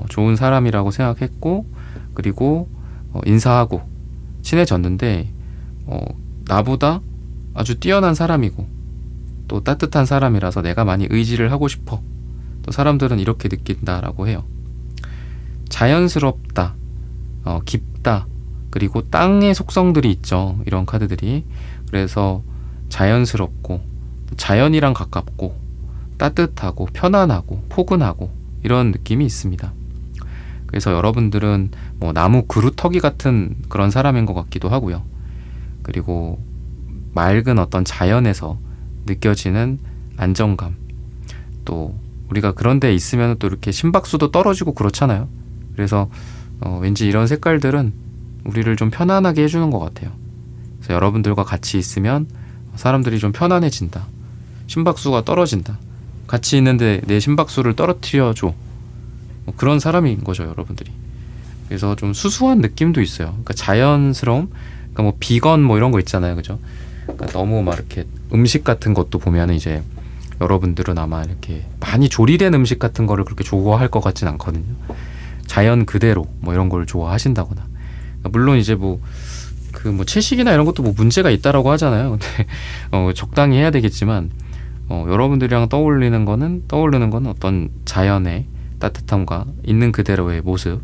좋은 사람이라고 생각했고, 그리고 인사하고 친해졌는데 나보다 아주 뛰어난 사람이고 또 따뜻한 사람이라서 내가 많이 의지를 하고 싶어, 또 사람들은 이렇게 느낀다라고 해요. 자연스럽다, 깊다, 그리고 땅의 속성들이 있죠, 이런 카드들이. 그래서 자연스럽고 자연이랑 가깝고 따뜻하고 편안하고 포근하고 이런 느낌이 있습니다. 그래서 여러분들은 뭐 나무 그루터기 같은 그런 사람인 것 같기도 하고요. 그리고 맑은 어떤 자연에서 느껴지는 안정감, 또 우리가 그런 데 있으면 또 이렇게 심박수도 떨어지고 그렇잖아요. 그래서 왠지 이런 색깔들은 우리를 좀 편안하게 해주는 것 같아요. 그래서 여러분들과 같이 있으면 사람들이 좀 편안해진다, 심박수가 떨어진다, 같이 있는데 내 심박수를 떨어뜨려줘, 뭐 그런 사람인 거죠, 여러분들이. 그래서 좀 수수한 느낌도 있어요. 그러니까 자연스러움, 그러니까 뭐 비건 뭐 이런 거 있잖아요, 그죠? 그러니까 너무 막 이렇게 음식 같은 것도 보면 이제 여러분들은 아마 이렇게 많이 조리된 음식 같은 거를 그렇게 좋아할 것 같진 않거든요. 자연 그대로 뭐 이런 걸 좋아하신다거나. 물론 이제 뭐 채식이나 이런 것도 뭐 문제가 있다라고 하잖아요. 근데 적당히 해야 되겠지만 여러분들이랑 떠오르는 거는 어떤 자연의 따뜻함과 있는 그대로의 모습,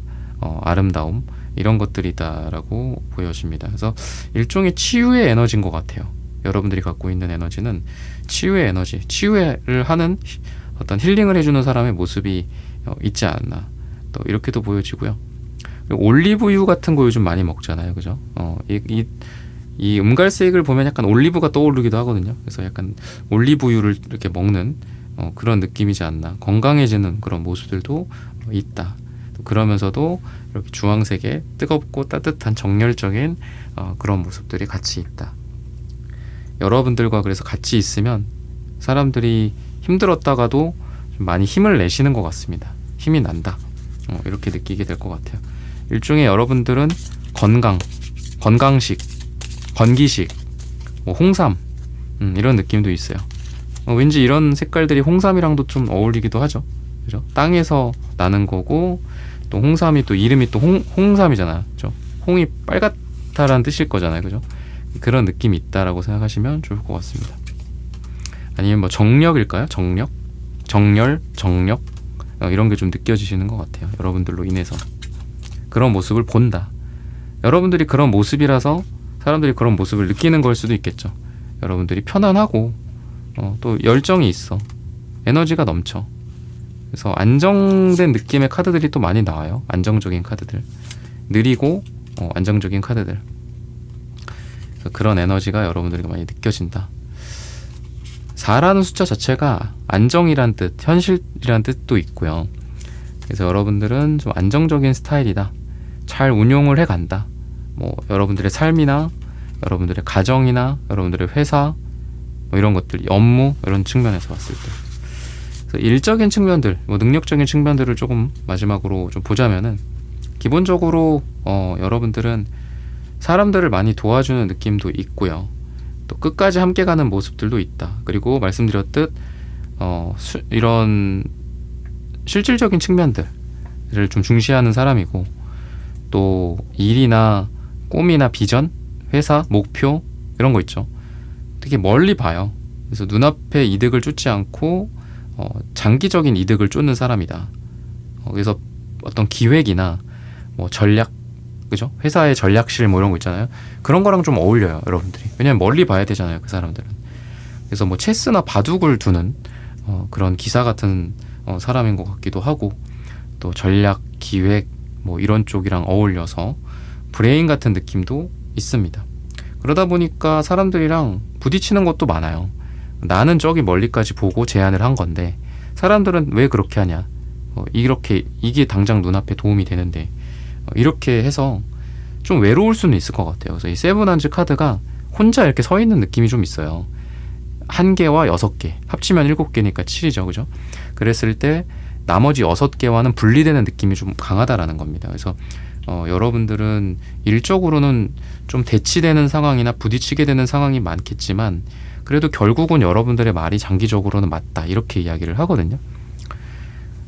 아름다움 이런 것들이다라고 보여집니다. 그래서 일종의 치유의 에너지인 것 같아요. 여러분들이 갖고 있는 에너지는 치유의 에너지, 치유를 하는 어떤 힐링을 해주는 사람의 모습이 있지 않나, 또 이렇게도 보여지고요. 그리고 올리브유 같은 거 요즘 많이 먹잖아요, 그죠? 이 음갈색을 보면 약간 올리브가 떠오르기도 하거든요. 그래서 약간 올리브유를 이렇게 먹는 그런 느낌이지 않나. 건강해지는 그런 모습들도 있다. 그러면서도 이렇게 주황색의 뜨겁고 따뜻한 정열적인 그런 모습들이 같이 있다. 여러분들과 그래서 같이 있으면 사람들이 힘들었다가도 좀 많이 힘을 내시는 것 같습니다. 힘이 난다. 이렇게 느끼게 될 것 같아요. 일종의 여러분들은 건강식, 건기식, 홍삼 이런 느낌도 있어요. 왠지 이런 색깔들이 홍삼이랑도 좀 어울리기도 하죠. 그죠? 땅에서 나는 거고 또 홍삼이 또 이름이 또 홍삼이잖아요. 그죠? 홍이 빨갛다라는 뜻일 거잖아요. 그죠? 그런 느낌이 있다라고 생각하시면 좋을 것 같습니다. 아니면 뭐 정력일까요? 정열, 정력 이런 게 좀 느껴지시는 것 같아요. 여러분들로 인해서 그런 모습을 본다. 여러분들이 그런 모습이라서 사람들이 그런 모습을 느끼는 걸 수도 있겠죠. 여러분들이 편안하고 또 열정이 있어, 에너지가 넘쳐. 그래서 안정된 느낌의 카드들이 또 많이 나와요. 안정적인 카드들, 느리고 안정적인 카드들. 그런 에너지가 여러분들에게 많이 느껴진다. 4라는 숫자 자체가 안정이란 뜻, 현실이란 뜻도 있고요. 그래서 여러분들은 좀 안정적인 스타일이다. 잘 운용을 해간다. 뭐 여러분들의 삶이나 여러분들의 가정이나 여러분들의 회사 뭐 이런 것들, 업무 이런 측면에서 봤을 때, 그래서 일적인 측면들, 뭐 능력적인 측면들을 조금 마지막으로 좀 보자면은, 기본적으로 여러분들은 사람들을 많이 도와주는 느낌도 있고요. 또 끝까지 함께 가는 모습들도 있다. 그리고 말씀드렸듯 이런 실질적인 측면들을 좀 중시하는 사람이고, 또 일이나 꿈이나 비전, 회사, 목표 이런 거 있죠. 되게 멀리 봐요. 그래서 눈앞의 이득을 쫓지 않고 장기적인 이득을 쫓는 사람이다. 그래서 어떤 기획이나 뭐 전략, 그죠? 회사의 전략실 뭐 이런 거 있잖아요. 그런 거랑 좀 어울려요, 여러분들이. 왜냐면 멀리 봐야 되잖아요, 그 사람들은. 그래서 뭐 체스나 바둑을 두는 그런 기사 같은 사람인 것 같기도 하고, 또 전략, 기획 뭐 이런 쪽이랑 어울려서 브레인 같은 느낌도 있습니다. 그러다 보니까 사람들이랑 부딪히는 것도 많아요. 나는 저기 멀리까지 보고 제안을 한 건데 사람들은 왜 그렇게 하냐, 이게 당장 눈앞에 도움이 되는데, 이렇게 해서 좀 외로울 수는 있을 것 같아요. 그래서 이 세븐한즈 카드가 혼자 이렇게 서 있는 느낌이 좀 있어요. 1개와 6개 합치면 7개니까 7이죠, 그죠? 그랬을 때 나머지 6개와는 분리되는 느낌이 좀 강하다라는 겁니다. 그래서 여러분들은 일적으로는 좀 대치되는 상황이나 부딪히게 되는 상황이 많겠지만, 그래도 결국은 여러분들의 말이 장기적으로는 맞다, 이렇게 이야기를 하거든요.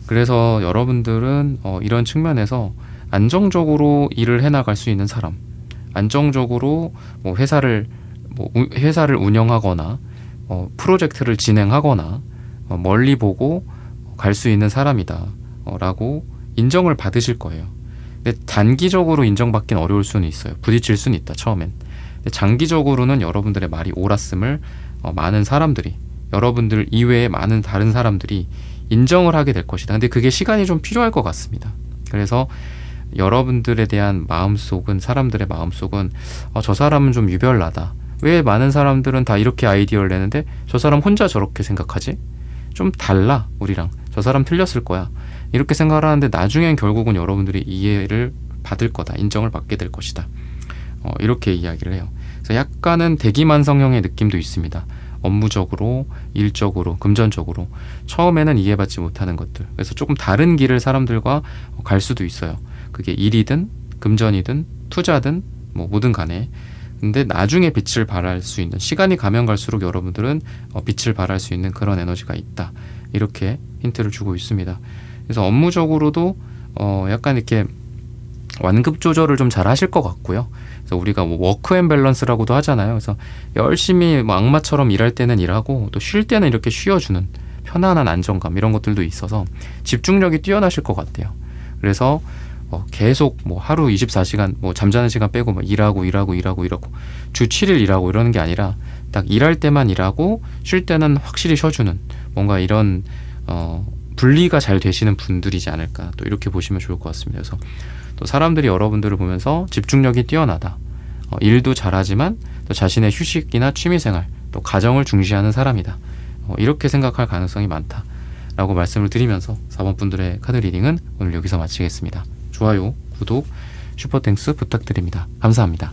그래서 여러분들은 이런 측면에서 안정적으로 일을 해나갈 수 있는 사람, 안정적으로 뭐 회사를 운영하거나 프로젝트를 진행하거나 멀리 보고 갈 수 있는 사람이다 라고 인정을 받으실 거예요. 근데 단기적으로 인정받긴 어려울 수는 있어요. 부딪힐 수는 있다, 처음엔. 근데 장기적으로는 여러분들의 말이 옳았음을 많은 사람들이, 여러분들 이외에 많은 다른 사람들이 인정을 하게 될 것이다. 근데 그게 시간이 좀 필요할 것 같습니다. 그래서 여러분들에 대한 마음속은, 사람들의 마음속은 저 사람은 좀 유별나다. 왜 많은 사람들은 다 이렇게 아이디어를 내는데 저 사람 혼자 저렇게 생각하지? 좀 달라, 우리랑. 저 사람 틀렸을 거야. 이렇게 생각을 하는데 나중엔 결국은 여러분들이 이해를 받을 거다, 인정을 받게 될 것이다. 이렇게 이야기를 해요. 그래서 약간은 대기만성형의 느낌도 있습니다. 업무적으로, 일적으로, 금전적으로 처음에는 이해받지 못하는 것들. 그래서 조금 다른 길을 사람들과 갈 수도 있어요. 그게 일이든 금전이든 투자든 뭐 뭐든 간에 근데 나중에 빛을 발할 수 있는, 시간이 가면 갈수록 여러분들은 빛을 발할 수 있는 그런 에너지가 있다. 이렇게 힌트를 주고 있습니다. 그래서 업무적으로도 약간 이렇게 완급 조절을 좀 잘 하실 것 같고요. 그래서 우리가 뭐 워크 앤 밸런스라고도 하잖아요. 그래서 열심히 뭐 악마처럼 일할 때는 일하고 또 쉴 때는 이렇게 쉬어주는 편안한 안정감, 이런 것들도 있어서 집중력이 뛰어나실 것 같아요. 그래서 계속 뭐 하루 24시간 뭐 잠자는 시간 빼고 뭐 일하고 주 7일 일하고 이러는 게 아니라 딱 일할 때만 일하고 쉴 때는 확실히 쉬어주는, 뭔가 이런 분리가 잘 되시는 분들이지 않을까, 또 이렇게 보시면 좋을 것 같습니다. 그래서 또 사람들이 여러분들을 보면서 집중력이 뛰어나다, 일도 잘하지만 또 자신의 휴식이나 취미생활, 또 가정을 중시하는 사람이다, 이렇게 생각할 가능성이 많다라고 말씀을 드리면서 4번 분들의 카드 리딩은 오늘 여기서 마치겠습니다. 좋아요, 구독, 슈퍼땡스 부탁드립니다. 감사합니다.